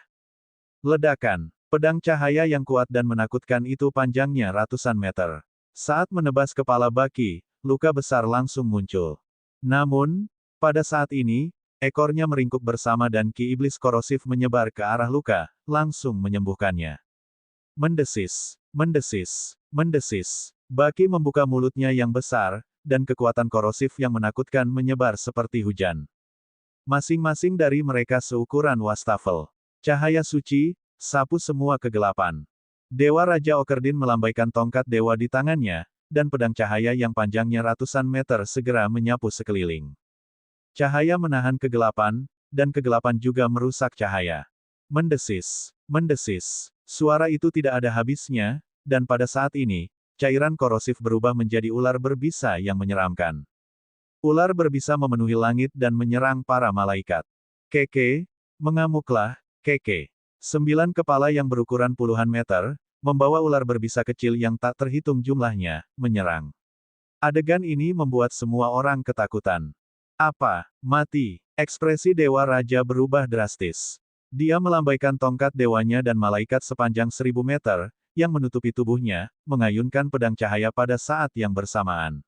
Ledakan. Pedang cahaya yang kuat dan menakutkan itu panjangnya ratusan meter. Saat menebas kepala Baki, luka besar langsung muncul. Namun, pada saat ini, ekornya meringkuk bersama dan ki iblis korosif menyebar ke arah luka, langsung menyembuhkannya. Mendesis, mendesis, mendesis. Baki membuka mulutnya yang besar, dan kekuatan korosif yang menakutkan menyebar seperti hujan. Masing-masing dari mereka seukuran wastafel. Cahaya suci, sapu semua kegelapan. Dewa Raja Okerdin melambaikan tongkat dewa di tangannya, dan pedang cahaya yang panjangnya ratusan meter segera menyapu sekeliling. Cahaya menahan kegelapan, dan kegelapan juga merusak cahaya. Mendesis, mendesis. Suara itu tidak ada habisnya, dan pada saat ini, cairan korosif berubah menjadi ular berbisa yang menyeramkan. Ular berbisa memenuhi langit dan menyerang para malaikat. Keke, mengamuklah, Keke. 9 kepala yang berukuran puluhan meter, membawa ular berbisa kecil yang tak terhitung jumlahnya, menyerang. Adegan ini membuat semua orang ketakutan. Apa? Mati. Ekspresi Dewa Raja berubah drastis. Dia melambaikan tongkat dewanya dan malaikat sepanjang 1000 meter, yang menutupi tubuhnya, mengayunkan pedang cahaya pada saat yang bersamaan.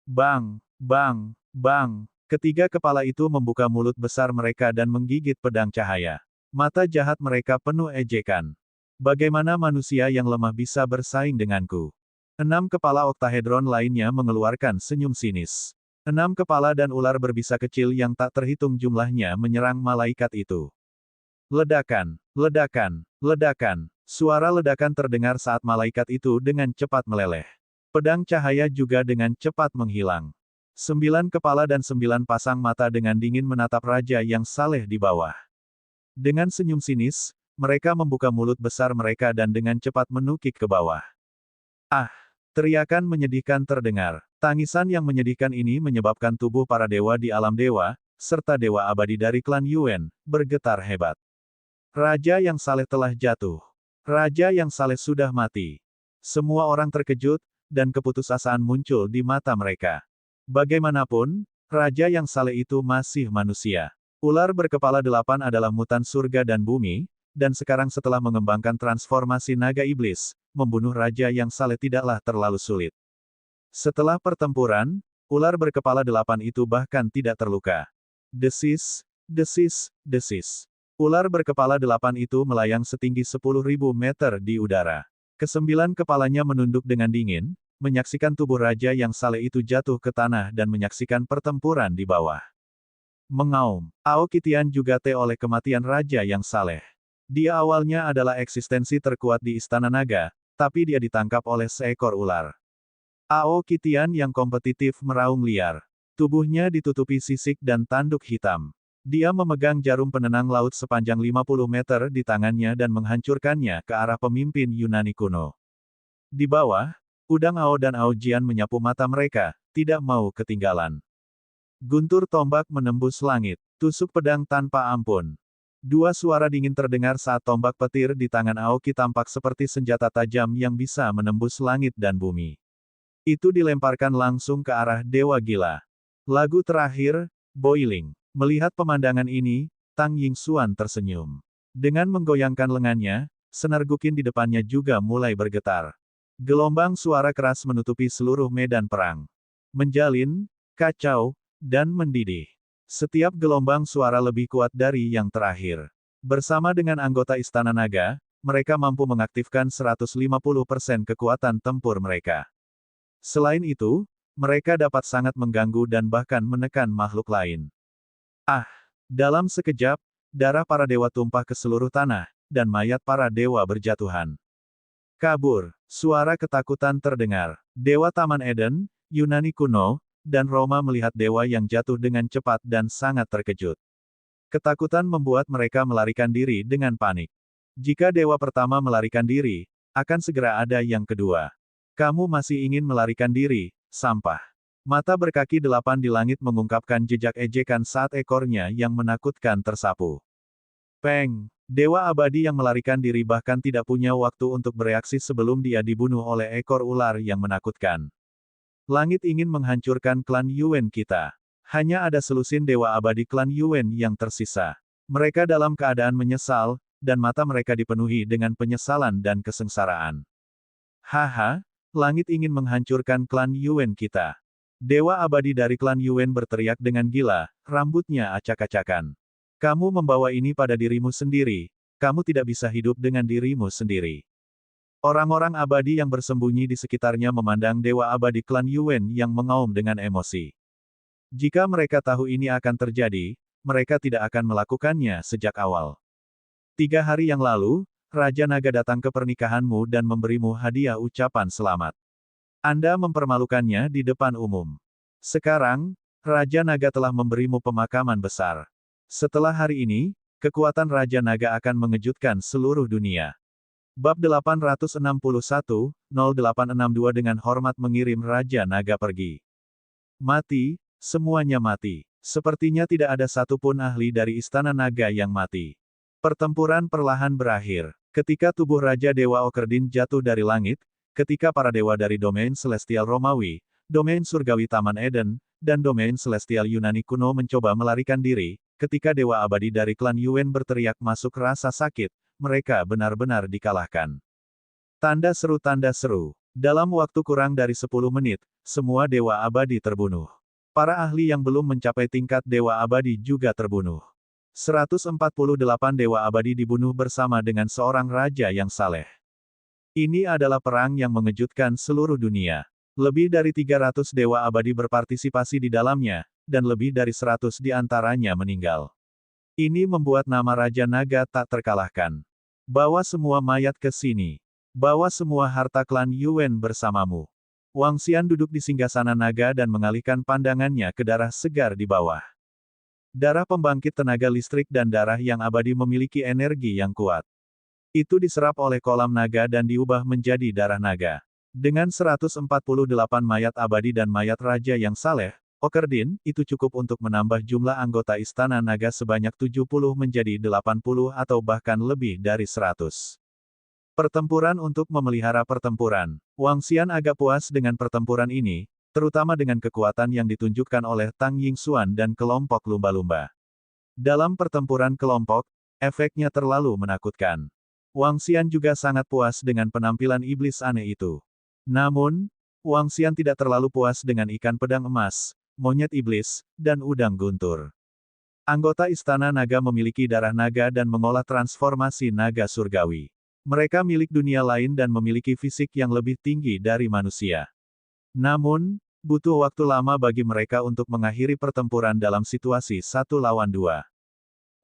Bang! Bang! Bang! Ketiga kepala itu membuka mulut besar mereka dan menggigit pedang cahaya. Mata jahat mereka penuh ejekan. Bagaimana manusia yang lemah bisa bersaing denganku? 6 kepala oktahedron lainnya mengeluarkan senyum sinis. 6 kepala dan ular berbisa kecil yang tak terhitung jumlahnya menyerang malaikat itu. Ledakan, ledakan, ledakan. Suara ledakan terdengar saat malaikat itu dengan cepat meleleh. Pedang cahaya juga dengan cepat menghilang. 9 kepala dan 9 pasang mata dengan dingin menatap raja yang saleh di bawah. Dengan senyum sinis, mereka membuka mulut besar mereka dan dengan cepat menukik ke bawah. Ah! Teriakan menyedihkan terdengar. Tangisan yang menyedihkan ini menyebabkan tubuh para dewa di alam dewa, serta dewa abadi dari klan Yuen, bergetar hebat. Raja yang saleh telah jatuh. Raja yang saleh sudah mati. Semua orang terkejut, dan keputusasaan muncul di mata mereka. Bagaimanapun, raja yang saleh itu masih manusia. Ular berkepala 8 adalah mutan surga dan bumi, dan sekarang setelah mengembangkan transformasi naga iblis, membunuh raja yang saleh tidaklah terlalu sulit. Setelah pertempuran, ular berkepala 8 itu bahkan tidak terluka. Desis, desis, desis. Ular berkepala 8 itu melayang setinggi 10.000 meter di udara. Kesembilan kepalanya menunduk dengan dingin, menyaksikan tubuh raja yang saleh itu jatuh ke tanah dan menyaksikan pertempuran di bawah. Mengaum, Aokitian juga oleh kematian raja yang saleh. Dia awalnya adalah eksistensi terkuat di Istana Naga, tapi dia ditangkap oleh seekor ular. Aokitian yang kompetitif meraung liar. Tubuhnya ditutupi sisik dan tanduk hitam. Dia memegang jarum penenang laut sepanjang 50 meter di tangannya dan menghancurkannya ke arah pemimpin Yunani kuno. Di bawah, Udang Ao dan Aojian menyapu mata mereka, tidak mau ketinggalan. Guntur tombak menembus langit, tusuk pedang tanpa ampun. Dua suara dingin terdengar saat tombak petir di tangan Aoki tampak seperti senjata tajam yang bisa menembus langit dan bumi. Itu dilemparkan langsung ke arah Dewa Gila. Lagu terakhir, Boiling. Melihat pemandangan ini, Tang Yingxuan tersenyum. Dengan menggoyangkan lengannya, senar Guqin di depannya juga mulai bergetar. Gelombang suara keras menutupi seluruh medan perang. Menjalin, kacau, dan mendidih. Setiap gelombang suara lebih kuat dari yang terakhir. Bersama dengan anggota Istana Naga, mereka mampu mengaktifkan 150% kekuatan tempur mereka. Selain itu, mereka dapat sangat mengganggu dan bahkan menekan makhluk lain. Ah! Dalam sekejap, darah para dewa tumpah ke seluruh tanah, dan mayat para dewa berjatuhan. Kabur, suara ketakutan terdengar. Dewa Taman Eden, Yunani kuno, dan Roma melihat dewa yang jatuh dengan cepat dan sangat terkejut. Ketakutan membuat mereka melarikan diri dengan panik. Jika dewa pertama melarikan diri, akan segera ada yang kedua. Kamu masih ingin melarikan diri, sampah. Mata berkaki 8 di langit mengungkapkan jejak ejekan saat ekornya yang menakutkan tersapu. Peng! Dewa abadi yang melarikan diri bahkan tidak punya waktu untuk bereaksi sebelum dia dibunuh oleh ekor ular yang menakutkan. Langit ingin menghancurkan klan Yuan kita. Hanya ada selusin dewa abadi klan Yuan yang tersisa. Mereka dalam keadaan menyesal, dan mata mereka dipenuhi dengan penyesalan dan kesengsaraan. Haha, langit ingin menghancurkan klan Yuan kita. Dewa abadi dari klan Yuan berteriak dengan gila, rambutnya acak-acakan. Kamu membawa ini pada dirimu sendiri, kamu tidak bisa hidup dengan dirimu sendiri. Orang-orang abadi yang bersembunyi di sekitarnya memandang dewa abadi klan Yuan yang mengaum dengan emosi. Jika mereka tahu ini akan terjadi, mereka tidak akan melakukannya sejak awal. 3 hari yang lalu, Raja Naga datang ke pernikahanmu dan memberimu hadiah ucapan selamat. Anda mempermalukannya di depan umum. Sekarang, Raja Naga telah memberimu pemakaman besar. Setelah hari ini, kekuatan Raja Naga akan mengejutkan seluruh dunia. Bab 861, 0862 dengan hormat mengirim Raja Naga pergi. Mati, semuanya mati. Sepertinya tidak ada satupun ahli dari Istana Naga yang mati. Pertempuran perlahan berakhir. Ketika tubuh Raja Dewa Okerdin jatuh dari langit, ketika para dewa dari domain Celestial Romawi, domain Surgawi Taman Eden, dan domain Celestial Yunani kuno mencoba melarikan diri, ketika dewa abadi dari klan Yuan berteriak masuk rasa sakit, mereka benar-benar dikalahkan. Tanda seru. Dalam waktu kurang dari 10 menit, semua dewa abadi terbunuh. Para ahli yang belum mencapai tingkat dewa abadi juga terbunuh. 148 dewa abadi dibunuh bersama dengan seorang raja yang saleh. Ini adalah perang yang mengejutkan seluruh dunia. Lebih dari 300 dewa abadi berpartisipasi di dalamnya, dan lebih dari 100 di antaranya meninggal. Ini membuat nama Raja Naga tak terkalahkan. Bawa semua mayat ke sini. Bawa semua harta klan Yuan bersamamu. Wang Xian duduk di singgasana naga dan mengalihkan pandangannya ke darah segar di bawah. Darah pembangkit tenaga listrik dan darah yang abadi memiliki energi yang kuat. Itu diserap oleh kolam naga dan diubah menjadi darah naga. Dengan 148 mayat abadi dan mayat raja yang saleh, Okerdin, itu cukup untuk menambah jumlah anggota Istana Naga sebanyak 70 menjadi 80 atau bahkan lebih dari 100. Pertempuran untuk memelihara pertempuran. Wang Xian agak puas dengan pertempuran ini, terutama dengan kekuatan yang ditunjukkan oleh Tang Yingxuan dan kelompok lumba-lumba. Dalam pertempuran kelompok, efeknya terlalu menakutkan. Wang Xian juga sangat puas dengan penampilan iblis aneh itu. Namun, Wang Xian tidak terlalu puas dengan ikan pedang emas, monyet iblis, dan udang guntur. Anggota Istana Naga memiliki darah naga dan mengolah transformasi naga surgawi. Mereka milik dunia lain dan memiliki fisik yang lebih tinggi dari manusia. Namun, butuh waktu lama bagi mereka untuk mengakhiri pertempuran dalam situasi 1 lawan 2.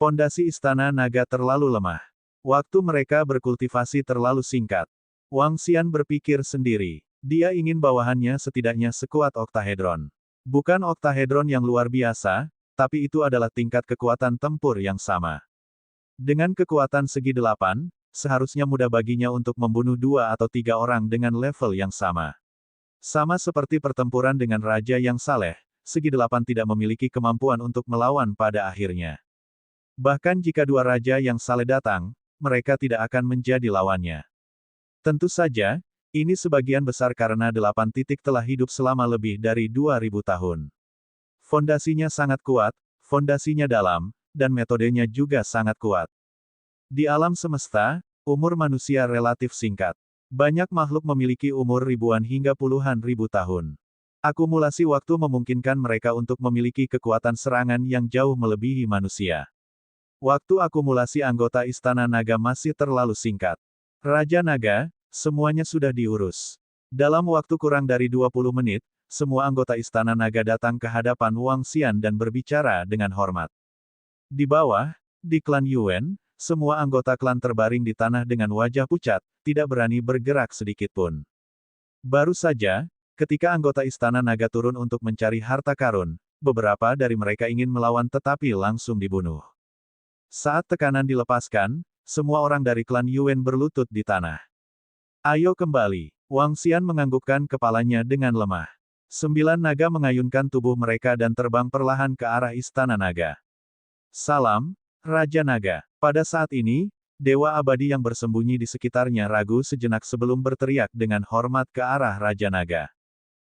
Pondasi Istana Naga terlalu lemah. Waktu mereka berkultivasi terlalu singkat. Wang Xian berpikir sendiri. Dia ingin bawahannya setidaknya sekuat oktahedron. Bukan oktahedron yang luar biasa, tapi itu adalah tingkat kekuatan tempur yang sama. Dengan kekuatan segi 8, seharusnya mudah baginya untuk membunuh 2 atau 3 orang dengan level yang sama. Sama seperti pertempuran dengan Raja yang saleh, segi 8 tidak memiliki kemampuan untuk melawan pada akhirnya. Bahkan jika 2 raja yang saleh datang, mereka tidak akan menjadi lawannya. Tentu saja, ini sebagian besar karena 8 titik telah hidup selama lebih dari 2000 tahun. Fondasinya sangat kuat, fondasinya dalam, dan metodenya juga sangat kuat. Di alam semesta, Umur manusia relatif singkat. Banyak makhluk memiliki umur ribuan hingga puluhan ribu tahun. Akumulasi waktu memungkinkan mereka untuk memiliki kekuatan serangan yang jauh melebihi manusia. Waktu akumulasi anggota Istana Naga masih terlalu singkat. Raja Naga, semuanya sudah diurus. Dalam waktu kurang dari 20 menit, semua anggota Istana Naga datang ke hadapan Wang Xian dan berbicara dengan hormat. Di bawah, di klan Yuan, semua anggota klan terbaring di tanah dengan wajah pucat, tidak berani bergerak sedikit pun. Baru saja, ketika anggota Istana Naga turun untuk mencari harta karun, beberapa dari mereka ingin melawan tetapi langsung dibunuh. Saat tekanan dilepaskan, semua orang dari klan Yuan berlutut di tanah. Ayo kembali. Wang Xian menganggukkan kepalanya dengan lemah. 9 naga mengayunkan tubuh mereka dan terbang perlahan ke arah Istana Naga. Salam, Raja Naga. Pada saat ini, Dewa Abadi yang bersembunyi di sekitarnya ragu sejenak sebelum berteriak dengan hormat ke arah Raja Naga.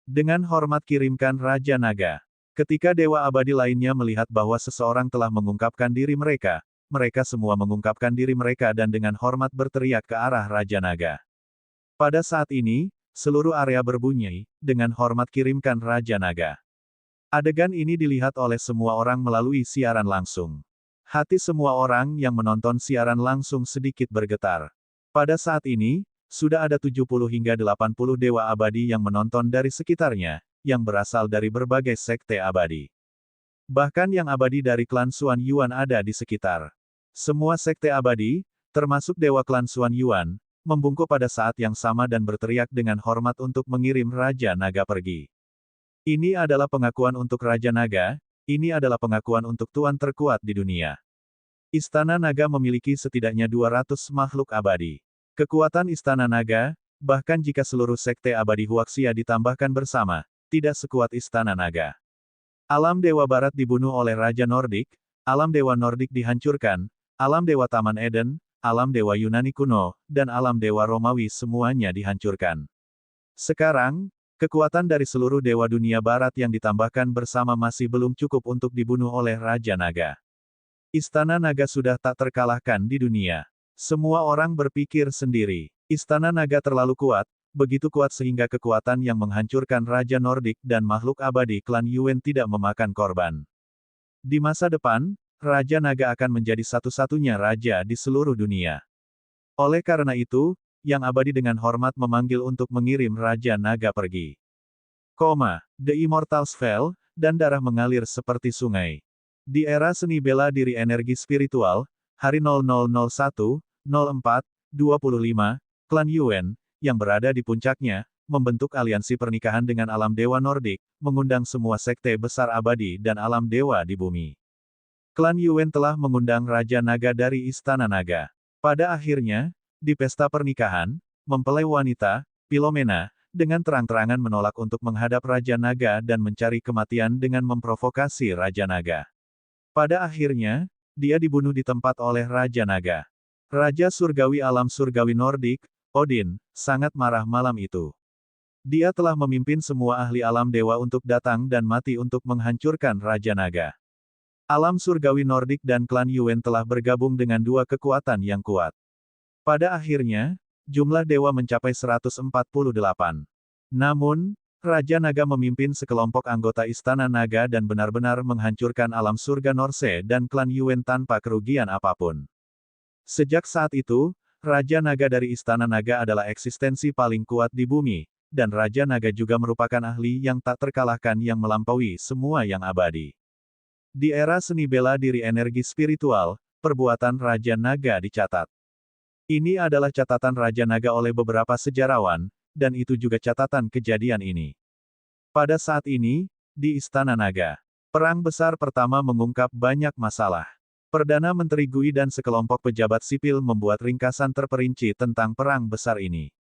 Dengan hormat kirimkan Raja Naga. Ketika Dewa Abadi lainnya melihat bahwa seseorang telah mengungkapkan diri mereka, mereka semua mengungkapkan diri mereka dan dengan hormat berteriak ke arah Raja Naga. Pada saat ini, seluruh area berbunyi, dengan hormat kirimkan Raja Naga. Adegan ini dilihat oleh semua orang melalui siaran langsung. Hati semua orang yang menonton siaran langsung sedikit bergetar. Pada saat ini, sudah ada 70 hingga 80 dewa abadi yang menonton dari sekitarnya, yang berasal dari berbagai sekte abadi. Bahkan yang abadi dari klan Xuan Yuan ada di sekitar. Semua sekte abadi, termasuk dewa klan Xuan Yuan, membungkuk pada saat yang sama dan berteriak dengan hormat untuk mengirim Raja Naga pergi. Ini adalah pengakuan untuk Raja Naga, ini adalah pengakuan untuk Tuan terkuat di dunia. Istana Naga memiliki setidaknya 200 makhluk abadi. Kekuatan Istana Naga, bahkan jika seluruh sekte abadi Huaxia ditambahkan bersama, tidak sekuat Istana Naga. Alam Dewa Barat dibunuh oleh Raja Nordik, alam Dewa Nordik dihancurkan, alam Dewa Taman Eden, alam Dewa Yunani kuno, dan alam Dewa Romawi semuanya dihancurkan. Sekarang, kekuatan dari seluruh dewa dunia barat yang ditambahkan bersama masih belum cukup untuk dibunuh oleh Raja Naga. Istana Naga sudah tak terkalahkan di dunia. Semua orang berpikir sendiri. Istana Naga terlalu kuat, begitu kuat sehingga kekuatan yang menghancurkan Raja Nordik dan makhluk abadi klan Yuan tidak memakan korban. Di masa depan, Raja Naga akan menjadi satu-satunya raja di seluruh dunia. Oleh karena itu, yang abadi dengan hormat memanggil untuk mengirim Raja Naga pergi. The Immortals fell, dan darah mengalir seperti sungai. Di era seni bela diri energi spiritual, hari 0001, 04, 25, klan Yuan, yang berada di puncaknya, membentuk aliansi pernikahan dengan alam dewa Nordik, mengundang semua sekte besar abadi dan alam dewa di bumi. Klan Yuan telah mengundang Raja Naga dari Istana Naga. Pada akhirnya, di pesta pernikahan, mempelai wanita, Philomena, dengan terang-terangan menolak untuk menghadap Raja Naga dan mencari kematian dengan memprovokasi Raja Naga. Pada akhirnya, dia dibunuh di tempat oleh Raja Naga. Raja Surgawi alam Surgawi Nordik, Odin, sangat marah malam itu. Dia telah memimpin semua ahli alam dewa untuk datang dan mati untuk menghancurkan Raja Naga. Alam surgawi Nordik dan klan Yuan telah bergabung dengan dua kekuatan yang kuat. Pada akhirnya, jumlah dewa mencapai 148. Namun, Raja Naga memimpin sekelompok anggota Istana Naga dan benar-benar menghancurkan alam surga Norse dan klan Yuan tanpa kerugian apapun. Sejak saat itu, Raja Naga dari Istana Naga adalah eksistensi paling kuat di bumi, dan Raja Naga juga merupakan ahli yang tak terkalahkan yang melampaui semua yang abadi. Di era seni bela diri energi spiritual, perbuatan Raja Naga dicatat. Ini adalah catatan Raja Naga oleh beberapa sejarawan, dan itu juga catatan kejadian ini. Pada saat ini, di Istana Naga, perang besar pertama mengungkap banyak masalah. Perdana Menteri Gui dan sekelompok pejabat sipil membuat ringkasan terperinci tentang perang besar ini.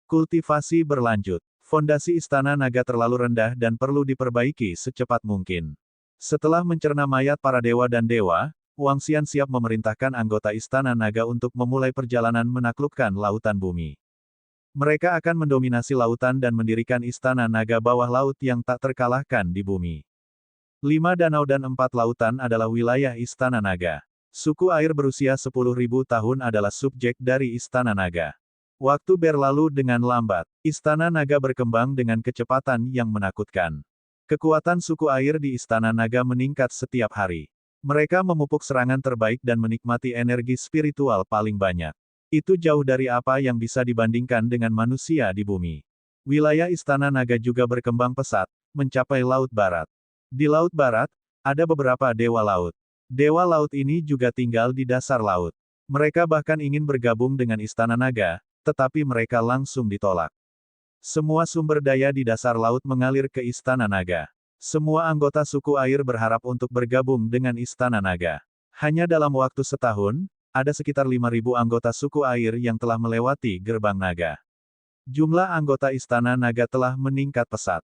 Kultivasi berlanjut. Fondasi Istana Naga terlalu rendah dan perlu diperbaiki secepat mungkin. Setelah mencerna mayat para dewa dan dewa, Wang Xian siap memerintahkan anggota Istana Naga untuk memulai perjalanan menaklukkan lautan bumi. Mereka akan mendominasi lautan dan mendirikan Istana Naga bawah laut yang tak terkalahkan di bumi. 5 danau dan 4 lautan adalah wilayah Istana Naga. Suku air berusia 10.000 tahun adalah subjek dari Istana Naga. Waktu berlalu dengan lambat. Istana Naga berkembang dengan kecepatan yang menakutkan. Kekuatan suku air di Istana Naga meningkat setiap hari. Mereka memupuk serangan terbaik dan menikmati energi spiritual paling banyak. Itu jauh dari apa yang bisa dibandingkan dengan manusia di bumi. Wilayah Istana Naga juga berkembang pesat, mencapai Laut Barat. Di Laut Barat, ada beberapa dewa laut. Dewa laut ini juga tinggal di dasar laut. Mereka bahkan ingin bergabung dengan Istana Naga, tetapi mereka langsung ditolak. Semua sumber daya di dasar laut mengalir ke Istana Naga. Semua anggota suku air berharap untuk bergabung dengan Istana Naga. Hanya dalam waktu setahun, ada sekitar 5.000 anggota suku air yang telah melewati gerbang naga. Jumlah anggota Istana Naga telah meningkat pesat.